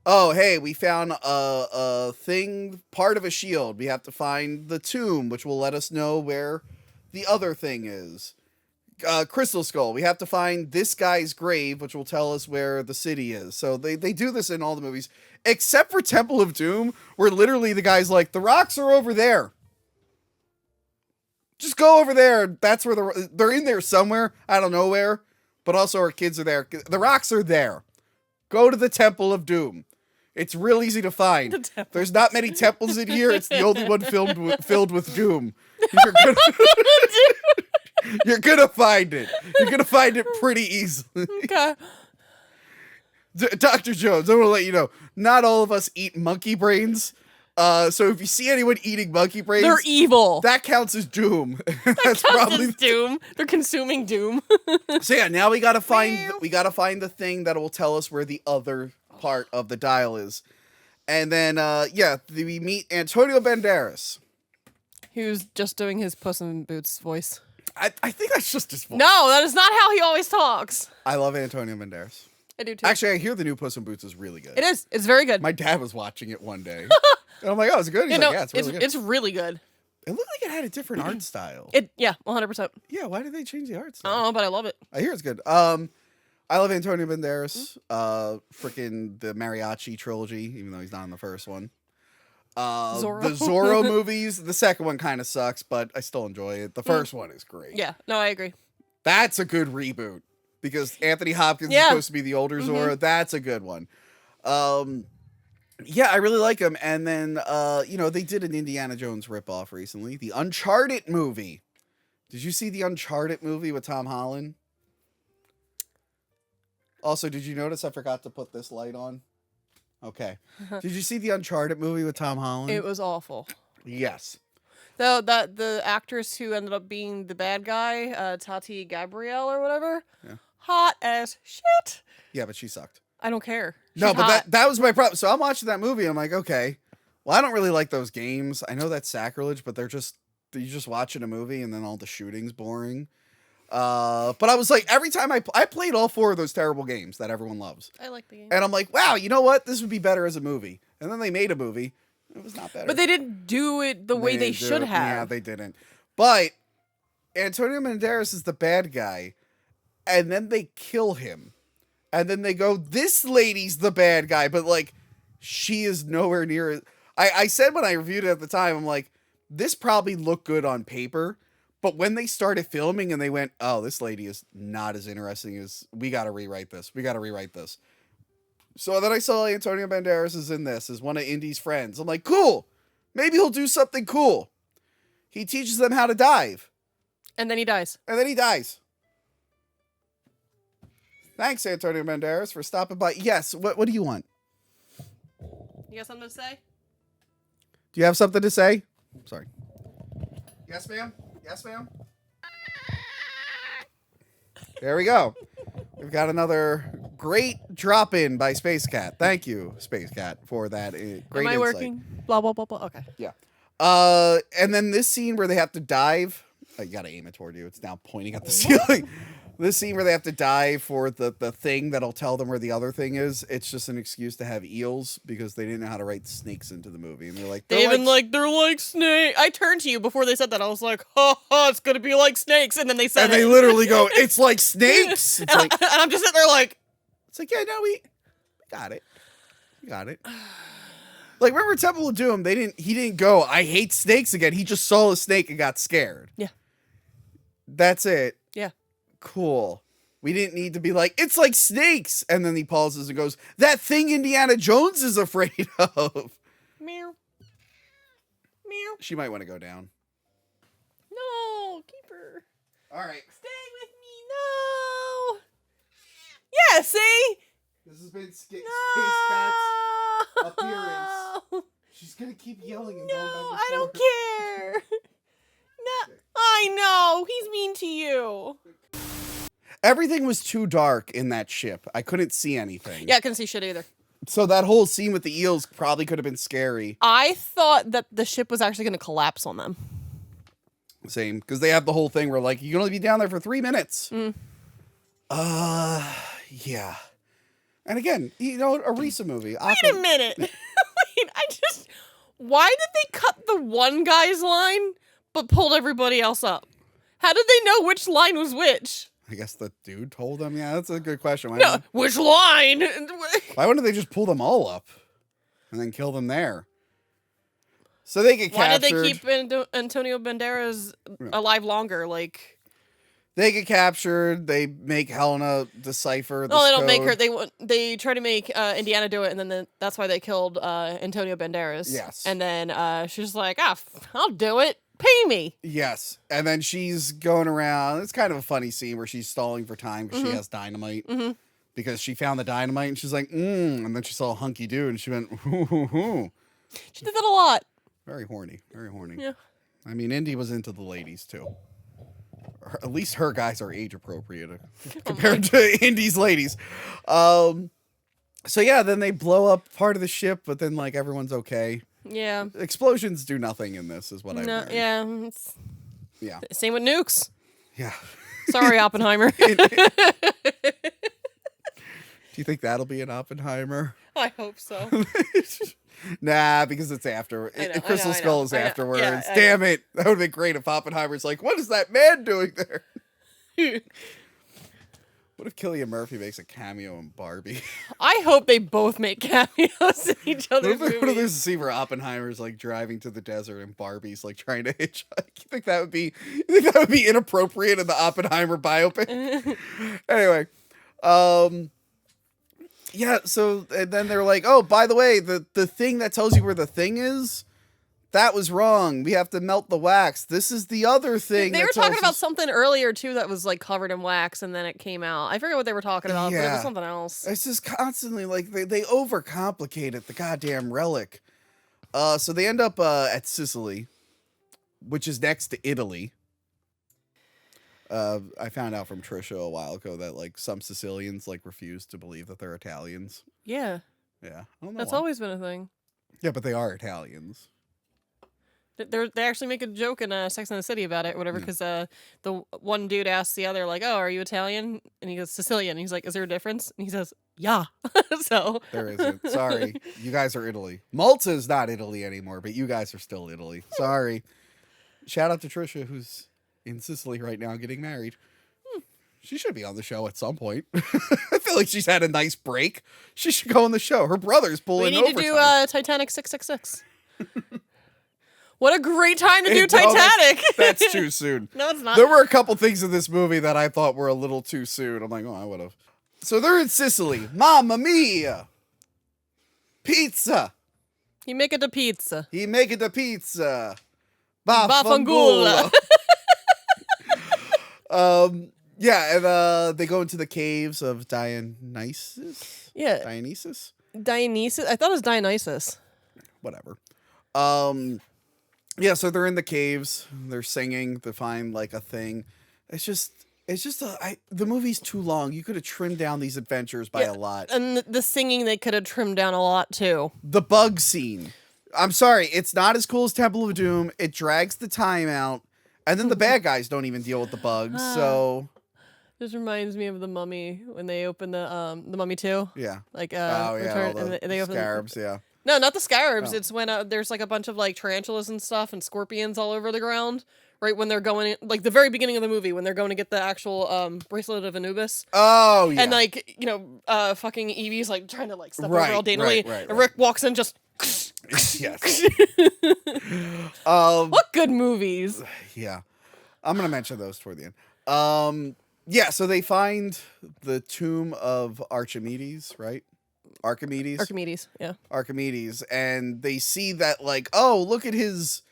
Oh, hey, we found a thing, part of a shield. We have to find the tomb, which will let us know where the other thing is. Crystal Skull. We have to find this guy's grave, which will tell us where the city is. So they do this in all the movies, except for Temple of Doom, where literally the guy's like, the rocks are over there. Just go over there. That's where they're in there somewhere. I don't know where, but also our kids are there. The rocks are there. Go to the Temple of Doom. It's real easy to find. There's not many temples in here. It's the only one filled with doom. You're gonna find it. You're gonna find it pretty easily. Okay. Dr. Jones, I want to let you know, not all of us eat monkey brains. So if you see anyone eating monkey brains, they're evil. That counts as doom. That's probably doom. They're consuming doom. So yeah, now we gotta find the thing that will tell us where the other part of the dial is, and then we meet Antonio Banderas, who's just doing his Puss in Boots voice. I think that's just his voice. No, that is not how he always talks. I love Antonio Banderas. I do too. Actually, I hear the new Puss in Boots is really good. It is. It's very good. My dad was watching it one day. And I'm like, oh, is it good? He's like, yeah, it's really good. It's really good. It looked like it had a different art style. 100%. Yeah, why did they change the art style? I don't know, but I love it. I hear it's good. I love Antonio Banderas. Freaking the Mariachi trilogy, even though he's not in the first one. Zorro. The Zorro movies. The second one kind of sucks, but I still enjoy it. The first one is great. Yeah, no, I agree. That's a good reboot because Anthony Hopkins is supposed to be the older Zorro. That's a good one. Yeah, I really like him. And then, they did an Indiana Jones ripoff recently. The Uncharted movie. Did you see the Uncharted movie with Tom Holland? Also, did you notice I forgot to put this light on? Okay. Did you see the Uncharted movie with Tom Holland? It was awful. Yes. The actress who ended up being the bad guy, Tati Gabrielle or whatever, hot as shit. Yeah, but she sucked. I don't care. She's no, but hot. that was my problem. So I'm watching that movie. I'm like, okay, well, I don't really like those games. I know that's sacrilege, but they're just You're just watching a movie and then all the shooting's boring. But I was like, every time I played all 4 of those terrible games that everyone loves. I like the game. And I'm like, wow, you know what? This would be better as a movie. And then they made a movie. It was not better. But they didn't do it the way they should have. Yeah, they didn't. But Antonio Banderas is the bad guy. And then they kill him. And then they go, this lady's the bad guy. But, like, she is nowhere near... I said when I reviewed it at the time, I'm like, this probably looked good on paper. But when they started filming and they went, oh, this lady is not as interesting as... We got to rewrite this. We got to rewrite this. So then I saw Antonio Banderas is in this as one of Indy's friends. I'm like, cool. Maybe he'll do something cool. He teaches them how to dive. And then he dies. And then he dies. Thanks, Antonio Banderas, for stopping by. Yes, what do you want? You got something to say? Do you have something to say? Sorry. Yes, ma'am? Yes, ma'am? There we go. We've got another great drop-in by Space Cat. Thank you, Space Cat, for that great Am I insight. working? Blah, blah, blah, blah. Okay. Yeah. And then this scene where they have to dive. You gotta aim it toward you. It's now pointing at the ceiling. This scene where they have to dive for the thing that'll tell them where the other thing is. It's just an excuse to have eels because they didn't know how to write snakes into the movie. And they're like, they're like snake. I turned to you before they said that. I was like, it's gonna be like snakes. And then they said and they literally go, it's like snakes. It's like, and I'm just sitting there like, it's like, yeah, no, we got it. We got it. Like, remember Temple of Doom? He didn't go, I hate snakes again. He just saw a snake and got scared. Yeah. That's it. Yeah. Cool. We didn't need to be like, it's like snakes. And then he pauses and goes, that thing Indiana Jones is afraid of. Meow. Meow. She might want to go down. No, keep her. All right. Stay with me. No. Yeah, see? This has been Space No. Cat's appearance. She's going to keep yelling and going back and forth. I don't care. No, I know. He's mean to you. Everything was too dark in that ship. I couldn't see anything. Yeah, I couldn't see shit either. So that whole scene with the eels probably could have been scary. I thought that the ship was actually going to collapse on them. Same, because they have the whole thing where, like, you can only be down there for 3 minutes. Yeah. And again, you know, a Risa movie. Wait a minute. Wait, why did they cut the one guy's line but pulled everybody else up? How did they know which line was which? I guess the dude told them. Yeah, that's a good question. Which line? Why wouldn't they just pull them all up and then kill them there? So they get captured. Why did they keep Antonio Banderas alive longer? Like, they get captured. They make Helena decipher this no, they don't code. make her. They try to make Indiana do it, and then that's why they killed Antonio Banderas. Yes. And then she's like, I'll do it. Pay me. Yes. And then she's going around. It's kind of a funny scene where she's stalling for time because she has dynamite. Because she found the dynamite and she's like, And then she saw a hunky dude and she went, ooh. She did that a lot. Very horny. Very horny. Yeah. I mean, Indy was into the ladies too. At least her guys are age appropriate compared to Indy's ladies. So yeah, then they blow up part of the ship, but then like everyone's okay. Yeah. Explosions do nothing in this, is what I learned. Yeah. Yeah. Same with nukes. Yeah. Sorry, Oppenheimer. Do you think that'll be an Oppenheimer? I hope so. Nah, because it's after. Crystal Skull is afterwards. Yeah, Damn it. That would have been great if Oppenheimer's like, what is that man doing there? What if Cillian Murphy makes a cameo in Barbie? I hope they both make cameos in each other's What if movies. there's a scene where Oppenheimer's like driving to the desert and Barbie's like trying to hitchhike? You think that would be inappropriate in the Oppenheimer biopic? Anyway, yeah. So and then they're like, oh, by the way, the thing that tells you where the thing is, that was wrong. We have to melt the wax. This is the other thing. They were talking about something earlier too that was like covered in wax, and then it came out. I forget what they were talking about, but it was something else. It's just constantly like they overcomplicate it. The goddamn relic. So they end up at Sicily, which is next to Italy. I found out from Trisha a while ago that like some Sicilians like refuse to believe that they're Italians. Yeah. Yeah, I don't know That's why. always been a thing. Yeah, but they are Italians. They actually make a joke in Sex and the City about it or whatever, because the one dude asks the other, like, oh, are you Italian? And he goes, Sicilian. And he's like, is there a difference? And he says, yeah. So there isn't. Sorry. You guys are Italy. Malta's not Italy anymore, but you guys are still Italy. Sorry. Shout out to Trisha, who's in Sicily right now getting married. She should be on the show at some point. I feel like she's had a nice break. She should go on the show. Her brother's pulling overtime. We need to do Titanic 666. What a great time to do Titanic. That's too soon. No, it's not. There were a couple things in this movie that I thought were a little too soon. I'm like, oh, I would have. So they're in Sicily. Mamma mia. Pizza. He make it a pizza. Baffangulo. Yeah, and they go into the caves of Dionysus. Yeah. Dionysus? Dionysus? I thought it was Dionysus. Whatever. Yeah, so they're in the caves. They're singing to find like a thing. It's just the movie's too long. You could have trimmed down these adventures by a lot. And the singing they could have trimmed down a lot too. The bug scene. I'm sorry, it's not as cool as Temple of Doom. It drags the time out. And then the bad guys don't even deal with the bugs. So this reminds me of the Mummy when they open the Mummy 2. Yeah. Like Return, and they open scarabs, yeah. No, not the scarabs. Oh. It's when there's like a bunch of like tarantulas and stuff and scorpions all over the ground. Right when they're going, like the very beginning of the movie, when they're going to get the actual bracelet of Anubis. Oh yeah. And like fucking Evie's like trying to like step over all daintily, right. and Rick walks in just. Yes. What good movies? Yeah, I'm gonna mention those toward the end. Yeah, so they find the tomb of Archimedes, right? Archimedes, yeah. Archimedes, and they see that like, oh, look at his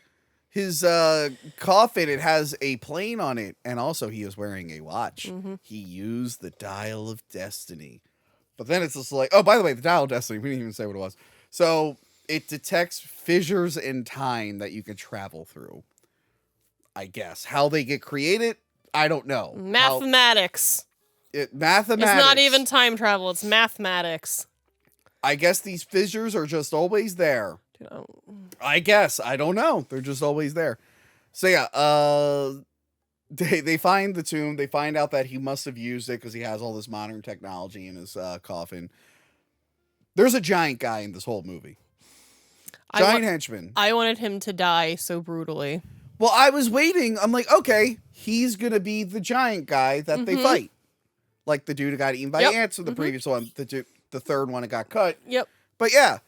coffin. It has a plane on it, and also he is wearing a watch. Mm-hmm. He used the dial of destiny. But then it's just like, oh, by the way, the dial of destiny. We didn't even say what it was. So it detects fissures in time that you can travel through. I guess how they get created, I don't know. Mathematics. Mathematics. It's not even time travel. It's mathematics. I guess these fissures are just always there. Dude, I guess. I don't know. They're just always there. So yeah, they find the tomb. They find out that he must have used it because he has all this modern technology in his coffin. There's a giant guy in this whole movie. Giant henchman. I wanted him to die so brutally. Well, I was waiting. I'm like, okay, he's going to be the giant guy that they fight. Like the dude who got eaten by ants in the previous one. The third one that got cut. Yep. But yeah,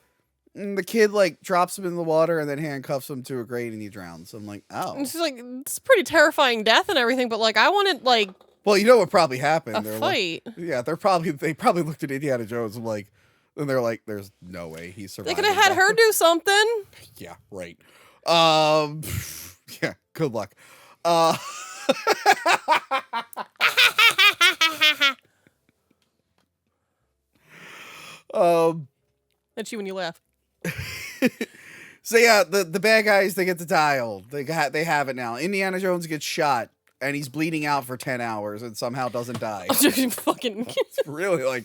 the kid like drops him in the water and then handcuffs him to a grate and he drowns. I'm like, oh. It's like, it's a pretty terrifying death and everything, but like I wanted like well, you know what probably happened? a fight. Like, yeah, they probably looked at Indiana Jones and like, and they're like, there's no way he survived. They could have had her do something. Yeah, right. Yeah, good luck. That's you when you laugh. So yeah, the bad guys, they get the dial. They have it now. Indiana Jones gets shot and he's bleeding out for 10 hours and somehow doesn't die. Fucking It's really like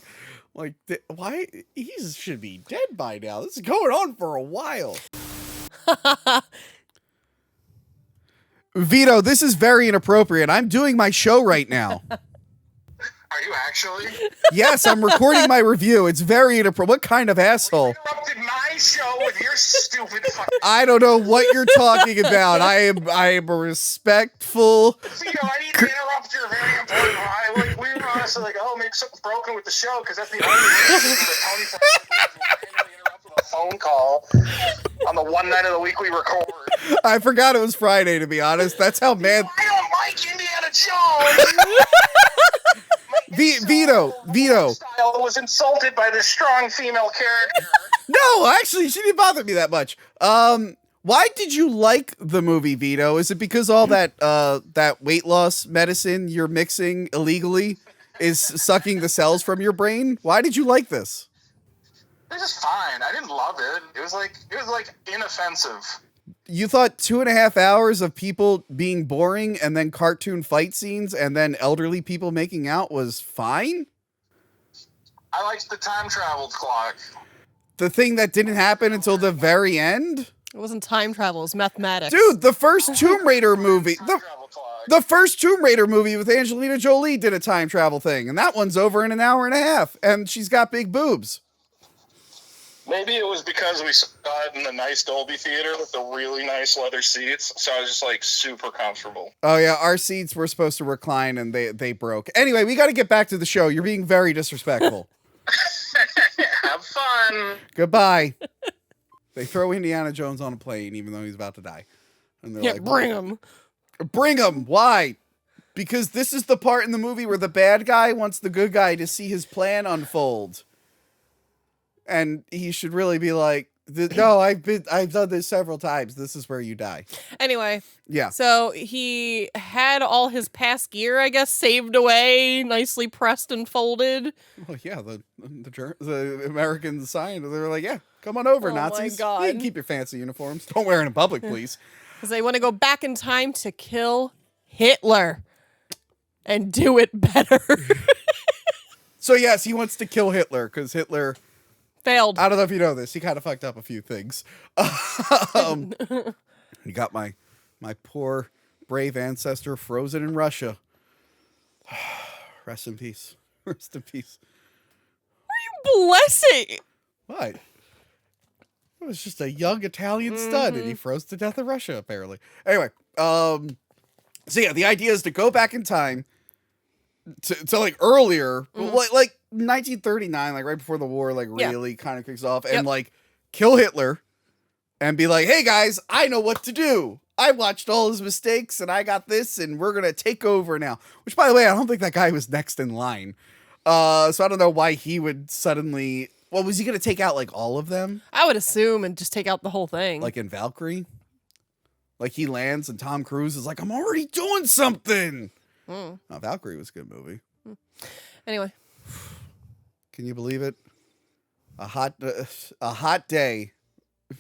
why he should be dead by now. This is going on for a while. Vito, this is very inappropriate. I'm doing my show right now. Are you actually? Yes, I'm recording my review. It's very inappropriate. What kind of asshole? You interrupted my show with your stupid fucking... I don't know what you're talking about. I am a respectful. Vito, I need to interrupt your very important line. We were honestly like, oh, maybe something's broken with the show, because that's the only reason that Tony interrupted a phone call on the one night of the week we record. I forgot it was Friday, to be honest. That's how mad. I don't like Indiana Jones. Vito. Style was insulted by this strong female character. No, actually, she didn't bother me that much. Why did you like the movie, Vito? Is it because all that weight loss medicine you're mixing illegally is sucking the cells from your brain? Why did you like this? It was just fine. I didn't love it. It was like inoffensive. You thought 2.5 hours of people being boring and then cartoon fight scenes and then elderly people making out was fine? I liked the time travel clock. The thing that didn't happen until the very end? It wasn't time travel, it was mathematics. Dude, the first Tomb Raider movie, the first Tomb Raider movie with Angelina Jolie did a time travel thing, and that one's over in an hour and a half, and she's got big boobs. Maybe it was because we saw it in the nice Dolby Theater with the really nice leather seats, so I was just like super comfortable. Oh yeah, our seats were supposed to recline and they broke. Anyway, we got to get back to the show. You're being very disrespectful. Have fun. Goodbye. They throw Indiana Jones on a plane even though he's about to die. And they're like, bring him. Bring him. Why? Because this is the part in the movie where the bad guy wants the good guy to see his plan unfold. And he should really be like, no, I've done this several times. This is where you die. Anyway. Yeah. So he had all his past gear, I guess, saved away, nicely pressed and folded. Well, yeah, the American signed. They were like, yeah, come on over, Nazis. My God. You can keep your fancy uniforms. Don't wear it in public, please. Because they want to go back in time to kill Hitler and do it better. So yes, he wants to kill Hitler because Hitler failed. I don't know if you know this. He kind of fucked up a few things. You got my poor brave ancestor frozen in Russia. Rest in peace. Rest in peace. What are you blessing? What? It was just a young Italian stud, and he froze to death in Russia, apparently. Anyway, so yeah, the idea is to go back in time to like earlier, like 1939, like right before the war, like really kind of kicks off, and like kill Hitler, and be like, hey guys, I know what to do. I watched all his mistakes, and I got this, and we're gonna take over now. Which, by the way, I don't think that guy was next in line. So I don't know why he would suddenly. Well, was he gonna take out like all of them? I would assume and just take out the whole thing. Like in Valkyrie? Like he lands and Tom Cruise is like, I'm already doing something. Oh, Valkyrie was a good movie. Anyway. Can you believe it? A hot day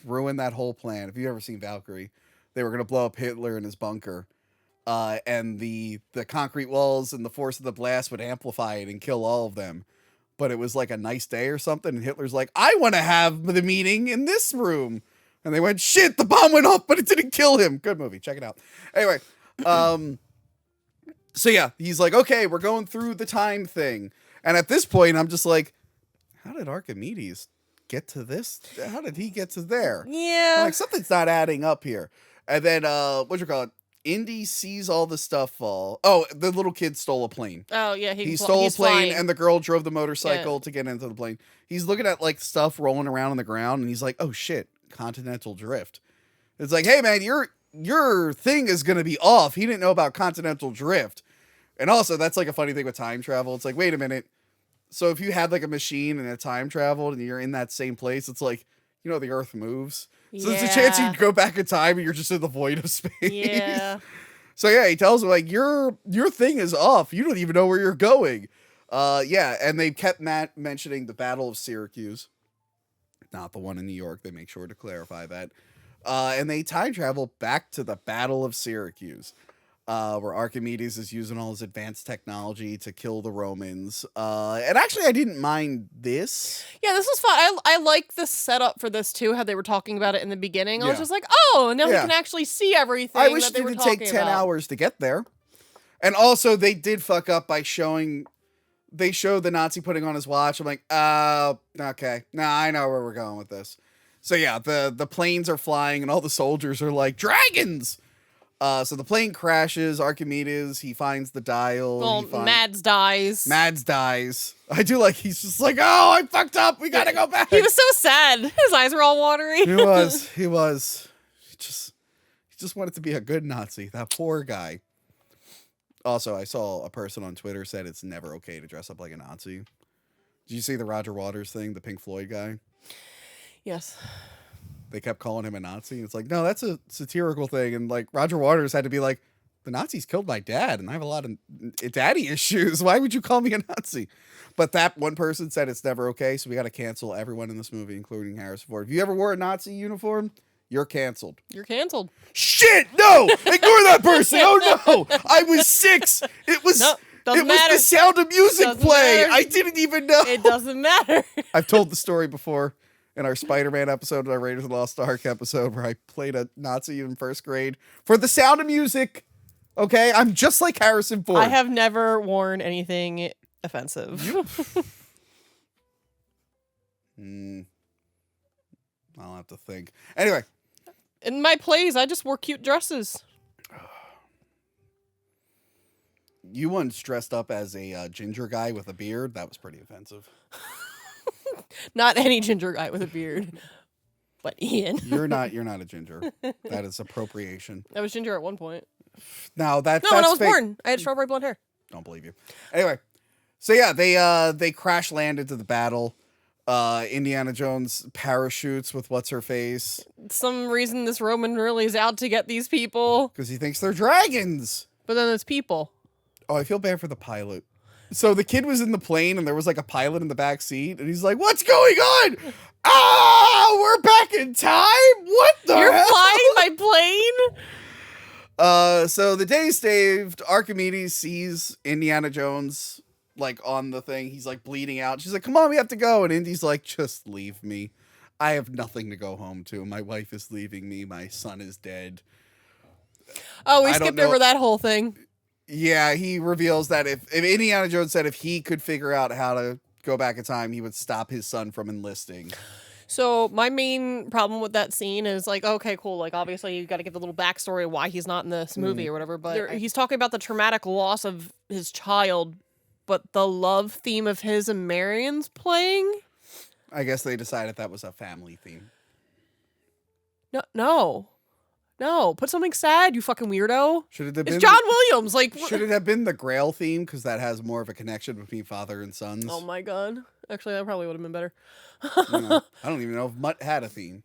ruined that whole plan. If you've ever seen Valkyrie, they were going to blow up Hitler in his bunker. And the concrete walls and the force of the blast would amplify it and kill all of them. But it was like a nice day or something. And Hitler's like, I want to have the meeting in this room. And they went, shit, the bomb went off, but it didn't kill him. Good movie. Check it out. Anyway. So yeah, he's like, okay, we're going through the time thing. And at this point, I'm just like, how did Archimedes get to this? How did he get to there? Yeah. I'm like, something's not adding up here. And then, Indy sees all the stuff fall. Oh, the little kid stole a plane. Oh, yeah. He stole a plane, flying. and the girl drove the motorcycle to get into the plane. He's looking at, like, stuff rolling around on the ground, and he's like, oh, shit, continental drift. It's like, hey, man, your thing is going to be off. He didn't know about continental drift. And also, that's, like, a funny thing with time travel. It's like, wait a minute. So if you had, like, a machine and it time traveled, and you're in that same place, it's like, you know, the Earth moves. So there's a chance you can go back in time and you're just in the void of space. Yeah. So yeah, he tells him like your thing is off. You don't even know where you're going. Yeah, and they kept mentioning the Battle of Syracuse, not the one in New York. They make sure to clarify that. And they time travel back to the Battle of Syracuse, where Archimedes is using all his advanced technology to kill the Romans. And actually, I didn't mind this. Yeah, this was fun. I like the setup for this too. How they were talking about it in the beginning. I was just like, oh, now he can actually see everything. I wish that they it were would talking take 10 about. hours to get there. And also, they did fuck up by showing. They showed the Nazi putting on his watch. I'm like, oh, okay. Nah, I know where we're going with this. So yeah, the planes are flying and all the soldiers are like, dragons! So the plane crashes. Archimedes, he finds the dial. Well, Mads dies. Mads dies. I do like, he's just like, oh, I fucked up. We gotta go back. He was so sad. His eyes were all watery. He was. He just wanted to be a good Nazi. That poor guy. Also, I saw a person on Twitter said it's never okay to dress up like a Nazi. Did you see the Roger Waters thing, the Pink Floyd guy? Yes. They kept calling him a Nazi. It's like, no, that's a satirical thing. And like Roger Waters had to be like, the Nazis killed my dad, and I have a lot of daddy issues. Why would you call me a Nazi? But that one person said it's never okay, so we got to cancel everyone in this movie, including Harrison Ford. If you ever wore a Nazi uniform, you're canceled. You're canceled. Shit! No! Ignore that person! Oh no! I was 6. It was. No, doesn't it was matter. the Sound of Music Doesn't play. matter. I didn't even know. It doesn't matter. I've told the story before. in our Spider-Man episode, our Raiders of the Lost Ark episode, where I played a Nazi in first grade for the sound of music. Okay, I'm just like Harrison Ford. I have never worn anything offensive. I'll have to think. Anyway. In my plays, I just wore cute dresses. You once dressed up as a ginger guy with a beard. That was pretty offensive. Not any ginger guy with a beard, but Ian. You're not a ginger. That is appropriation. I was ginger at one point. No, that's when I was fake. born, I had strawberry blonde hair. Don't believe you. Anyway, so yeah, they crash land into the battle. Indiana Jones parachutes with what's her face. Some reason this Roman really is out to get these people because he thinks they're dragons. But then it's people. Oh, I feel bad for the pilot. So the kid was in the plane and there was like a pilot in the back seat and he's like, "What's going on? Ah, we're back in time. What the You're hell? flying my plane?" So the day's saved. Archimedes sees Indiana Jones like on the thing. He's like bleeding out. She's like, "Come on, we have to go." And Indy's like, "Just leave me. I have nothing to go home to. My wife is leaving me. My son is dead." Oh, we skipped over that whole thing. Yeah, he reveals that if Indiana Jones said if he could figure out how to go back in time, he would stop his son from enlisting. So my main problem with that scene is like, okay, cool. Like, obviously you got to give the little backstory of why he's not in this movie or whatever. But he's talking about the traumatic loss of his child, but the love theme of his and Marion's playing. I guess they decided that was a family theme. No. Put something sad, you fucking weirdo. Should it have it's been John Williams. Like, should it have been the Grail theme because that has more of a connection between father and sons? Oh my god. Actually, that probably would have been better. I don't even know if Mutt had a theme.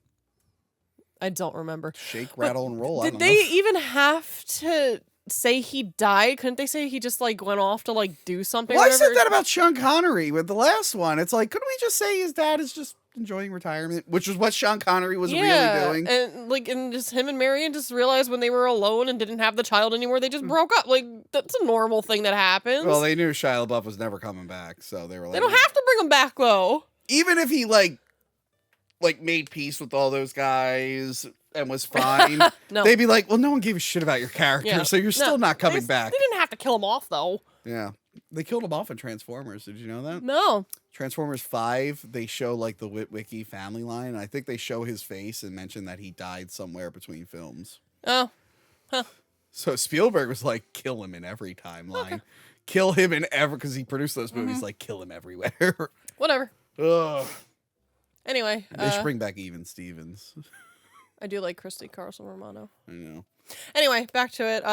I don't remember. Shake, rattle, and roll. Did they even have to say he died? Couldn't they say he just like went off to like do something? Well, I said that about Sean Connery with the last one. It's like, couldn't we just say his dad is just enjoying retirement, which is what Sean Connery was really doing? And just him and Marion just realized when they were alone and didn't have the child anymore, they just broke up. Like, that's a normal thing that happens. Well, they knew Shia LaBeouf was never coming back, so they were like, they don't have to bring him back though. Even if he like made peace with all those guys and was fine, no. They'd be like, well, no one gave a shit about your character, so you're still not coming back. They didn't have to kill him off though. Yeah. They killed him off in Transformers. Did you know that? No. Transformers 5, they show like the Witwicky family line. I think they show his face and mention that he died somewhere between films. Oh. Huh. So Spielberg was like, kill him in every timeline. Okay. Kill him in every, because he produced those movies, like kill him everywhere. Whatever. Ugh. Anyway. They should bring back Even Stevens. I do like Christy Carlson Romano. I know. Anyway, back to it.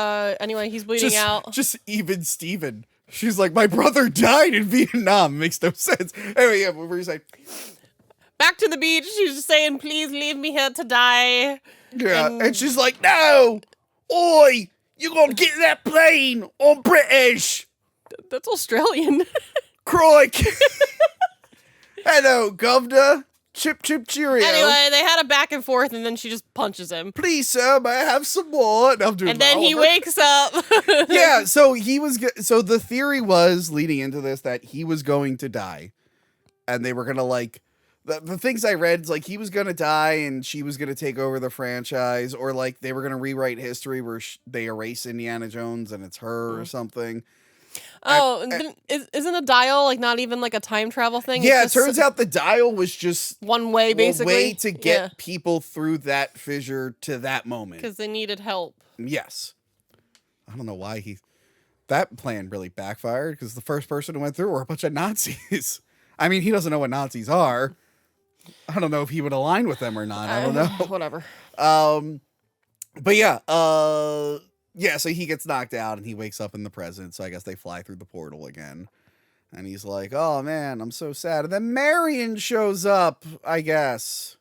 Anyway, he's bleeding out. Just Even Steven. She's like, my brother died in Vietnam. Makes no sense. Anyway, yeah, what were you saying? Back to the beach. She's just saying, please leave me here to die. Yeah, and she's like, no! Oi! You're gonna get that plane on British! That's Australian. Crike! Hello, governor. Chip, chip, cheerio. Anyway, they had a back and forth, and then she just punches him. Please, sir, may I have some more? And then he wakes up. Yeah, so so the theory was, leading into this, that he was going to die. And they were going to, like, the things I read, is like, he was going to die, and she was going to take over the franchise, or, like, they were going to rewrite history where they erase Indiana Jones, and it's her or something. Oh, isn't a dial like not even like a time travel thing? Yeah, it turns out the dial was just one way, basically. A way to get people through that fissure to that moment. Because they needed help. Yes. I don't know why that plan really backfired, because the first person who went through were a bunch of Nazis. I mean, he doesn't know what Nazis are. I don't know if he would align with them or not. I don't know. Whatever. But yeah, yeah, so he gets knocked out and he wakes up in the present. So I guess they fly through the portal again. And he's like, oh man, I'm so sad. And then Marion shows up, I guess.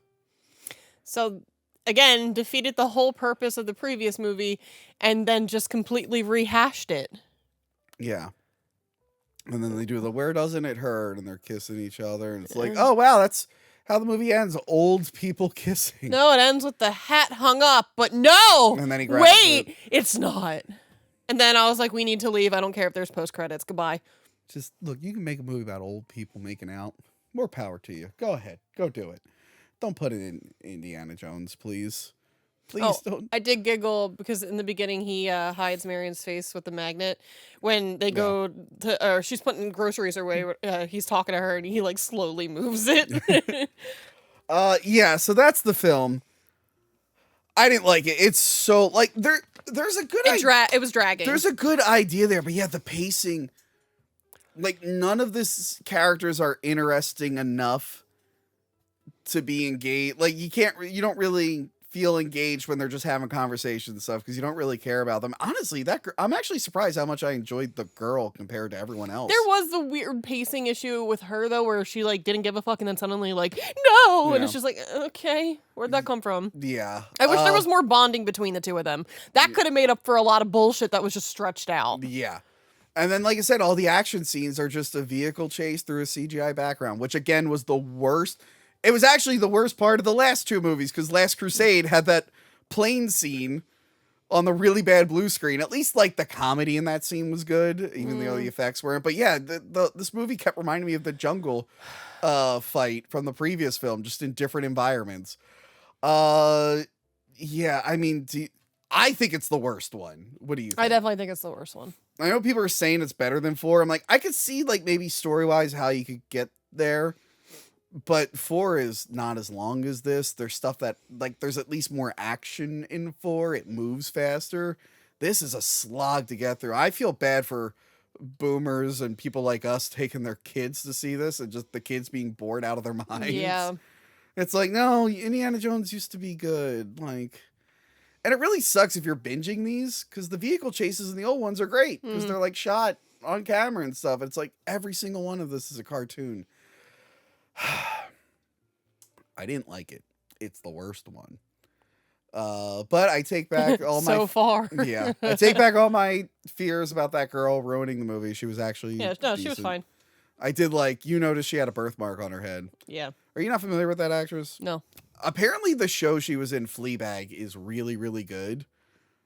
So again, defeated the whole purpose of the previous movie and then just completely rehashed it. Yeah. And then they do the where doesn't it hurt? And they're kissing each other. And it's like, oh wow, that's how the movie ends. Old people kissing. No, it ends with the hat hung up, but no! And then he grabs it. It's not. And then I was like, we need to leave. I don't care if there's post-credits. Goodbye. Just, look, you can make a movie about old people making out. More power to you. Go ahead. Go do it. don't put it in Indiana Jones, please. Please Oh, don't. I did giggle because in the beginning he hides Marion's face with the magnet when they go to, or she's putting groceries away. He's talking to her and he like slowly moves it. Yeah. So that's the film. I didn't like it. It's so like there's a good It was dragging. There's a good idea there, but yeah, the pacing. Like none of this characters are interesting enough to be engaged. Like you don't really feel engaged when they're just having conversations and stuff because you don't really care about them. Honestly, I'm actually surprised how much I enjoyed the girl compared to everyone else. There was the weird pacing issue with her though, where she like didn't give a fuck and then suddenly like no, and it's just like okay, where'd that come from? Yeah, I wish there was more bonding between the two of them. That could have made up for a lot of bullshit that was just stretched out. Yeah. And then, like I said, all the action scenes are just a vehicle chase through a CGI background, which again was the worst. It was actually the worst part of the last two movies because Last Crusade had that plane scene on the really bad blue screen. At least, like, the comedy in that scene was good, even though the effects weren't. But yeah, this movie kept reminding me of the jungle fight from the previous film, just in different environments. Yeah, I mean, I think it's the worst one. What do you think? I definitely think it's the worst one. I know people are saying it's better than 4. I'm like, I could see like maybe story-wise how you could get there, but 4 is not as long as this. There's stuff that like there's at least more action in 4. It moves faster. This is a slog to get through. I feel bad for boomers and people like us taking their kids to see this and just the kids being bored out of their minds. Yeah. It's like, no, Indiana Jones used to be good. Like, and it really sucks if you're binging these because the vehicle chases in the old ones are great because they're like shot on camera and stuff. It's like every single one of this is a cartoon. I didn't like it. It's the worst one. But I take back all my so far. Yeah, I take back all my fears about that girl ruining the movie. She was actually Yeah, no, she was decent. fine. I did like noticed she had a birthmark on her head. Yeah. Are you not familiar with that actress? No. Apparently the show she was in, Fleabag, is really, really good.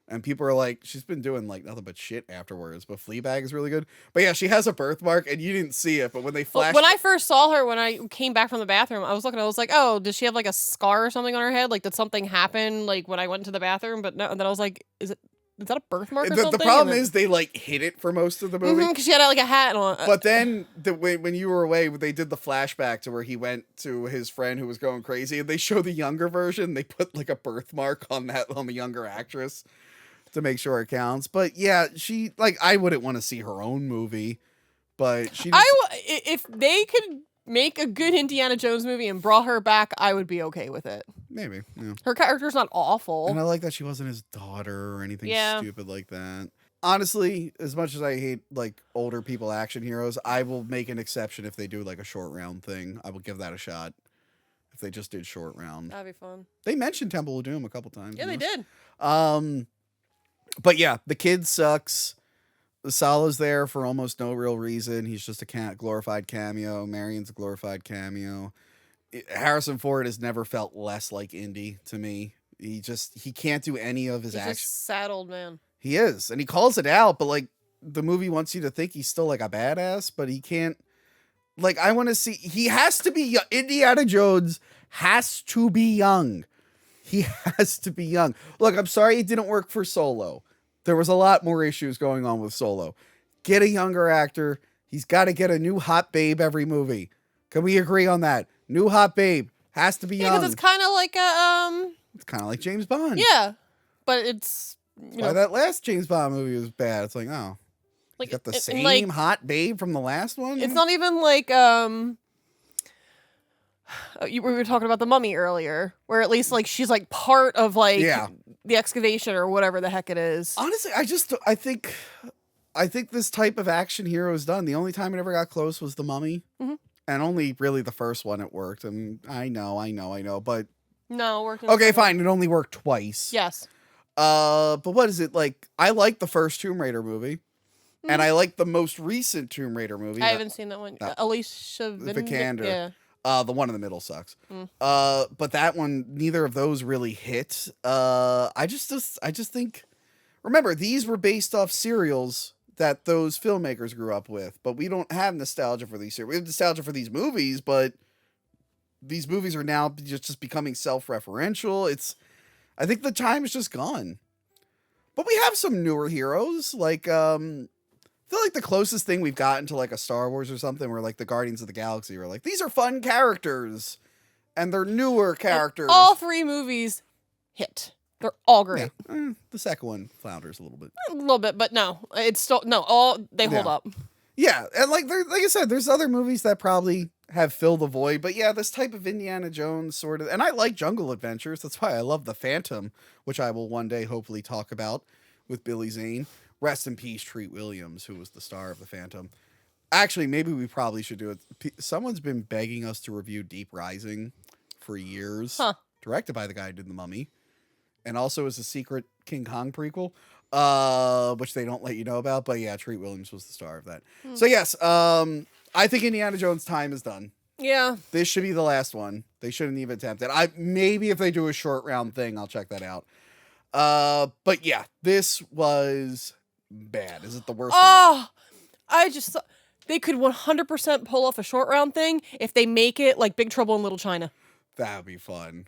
And people are like, she's been doing like nothing but shit afterwards, but Fleabag is really good. But yeah, she has a birthmark and you didn't see it, but when they flashed... When I first saw her, when I came back from the bathroom, I was like, oh, does she have like a scar or something on her head? Like, did something happen like when I went into the bathroom? But no, and then I was like, is that a birthmark or something? The problem is they like hid it for most of the movie. Because she had like a hat on. But then when you were away, they did the flashback to where he went to his friend who was going crazy, and they show the younger version. They put like a birthmark on the younger actress to make sure it counts. But yeah, she like I wouldn't want to see her own movie, but she. If they could make a good Indiana Jones movie and brought her back, I would be okay with it. Maybe. Yeah. Her character's not awful. And I like that she wasn't his daughter or anything Yeah. stupid like that. Honestly, as much as I hate like older people action heroes, I will make an exception if they do like a short round thing. I will give that a shot. If they just did short round. That'd be fun. They mentioned Temple of Doom a couple times. Yeah, they did. But yeah, the kid sucks. Salah's there for almost no real reason. He's just a glorified cameo. Marion's a glorified cameo. Harrison Ford has never felt less like Indy to me. He can't do any of his action. He's a sad old man. He is, and he calls it out, but like the movie wants you to think he's still like a badass, but he can't. Like I want to see. He has to be Indiana Jones has to be young. He has to be young. Look, I'm sorry it didn't work for Solo. There was a lot more issues going on with Solo. Get a younger actor. He's got to get a new hot babe every movie. Can we agree on that? New hot babe has to be young. Because it's kind of like a It's kind of like James Bond. Yeah, but it's Why that last James Bond movie was bad. It's like, oh, like you got the it- same like, hot babe from the last one. It's not even like we were talking about the Mummy earlier, where at least like she's like part of like the excavation or whatever the heck it is. Honestly, I think this type of action hero is done. The only time it ever got close was the Mummy, and only really the first one it worked. I mean, I know, but No, working. okay, fine. It only worked twice. Yes. But what is it like? I like the first Tomb Raider movie, and I like the most recent Tomb Raider movie. I haven't seen that one. Alicia Vikander. Yeah. The one in the middle sucks. But that one, neither of those really hit. I just think, remember, these were based off serials that those filmmakers grew up with, but we don't have nostalgia for these serials. We have nostalgia for these movies, but these movies are now just becoming self-referential. I think the time is just gone. But we have some newer heroes, like I feel like the closest thing we've gotten to like a Star Wars or something, where like the Guardians of the Galaxy were like, these are fun characters, and they're newer characters. All 3 movies hit. They're all great. Yeah. The second one flounders a little bit. A little bit, but no, it's still all they hold up. Yeah, and like I said, there's other movies that probably have filled the void, but yeah, this type of Indiana Jones sort of, and I like Jungle Adventures. That's why I love The Phantom, which I will one day hopefully talk about with Billy Zane. Rest in peace, Treat Williams, who was the star of The Phantom. Actually, maybe we probably should do it. Someone's been begging us to review Deep Rising for years. Directed by the guy who did The Mummy. And also is a secret King Kong prequel, which they don't let you know about. But yeah, Treat Williams was the star of that. So yes, I think Indiana Jones' time is done. Yeah. This should be the last one. They shouldn't even attempt it. Maybe if they do a short round thing, I'll check that out. But yeah, this was bad. Is it the worst thing? I just thought they could 100% pull off a short round thing if they make it like Big Trouble in Little China. That would be fun.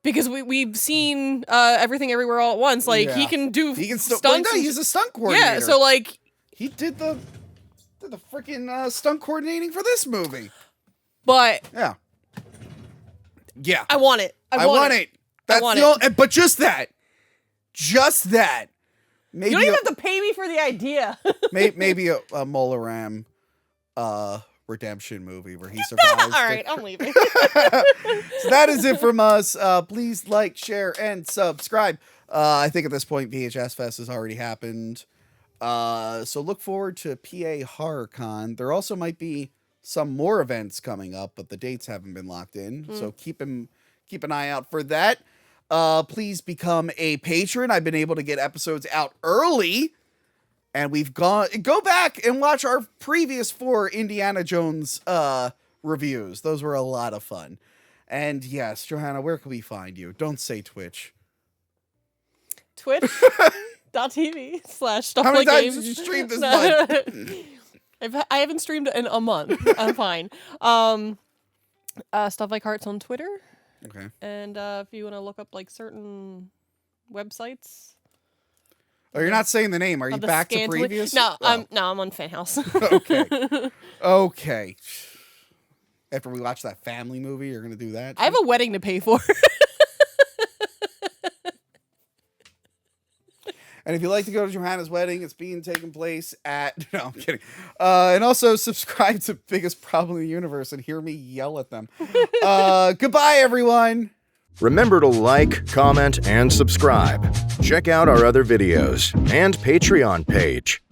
Because we've seen Everything Everywhere All at Once. Like, he can stunts. Well, no, he's a stunt coordinator. Yeah, so like... He did the freaking stunt coordinating for this movie. But... Yeah. I want it. I want it. That's but just that. Just that. Maybe you don't even have to pay me for the idea. maybe a Molaram redemption movie where he survives. All right, I'm leaving. So that is it from us. Please like, share, and subscribe. I think at this point VHS Fest has already happened. So look forward to PA Horror Con. There also might be some more events coming up, but the dates haven't been locked in. So keep an eye out for that. Please become a patron. I've been able to get episodes out early. And go back and watch our previous 4 Indiana Jones reviews. Those were a lot of fun. And yes, Johanna, where can we find you? Don't say Twitch. Twitch.tv/stuff How many like times games. did you stream this month? I haven't streamed in a month. I'm fine. Stuff Like Hearts on Twitter. Okay. And if you want to look up like certain websites. Oh, you're not saying the name. Are you back to previous? No, I'm on Fanhouse. Okay. After we watch that family movie, you're going to do that? I have a wedding to pay for. And if you'd like to go to Johanna's wedding, it's being taken place at... No, I'm kidding. And also subscribe to Biggest Problem in the Universe and hear me yell at them. Goodbye, everyone. Remember to like, comment, and subscribe. Check out our other videos and Patreon page.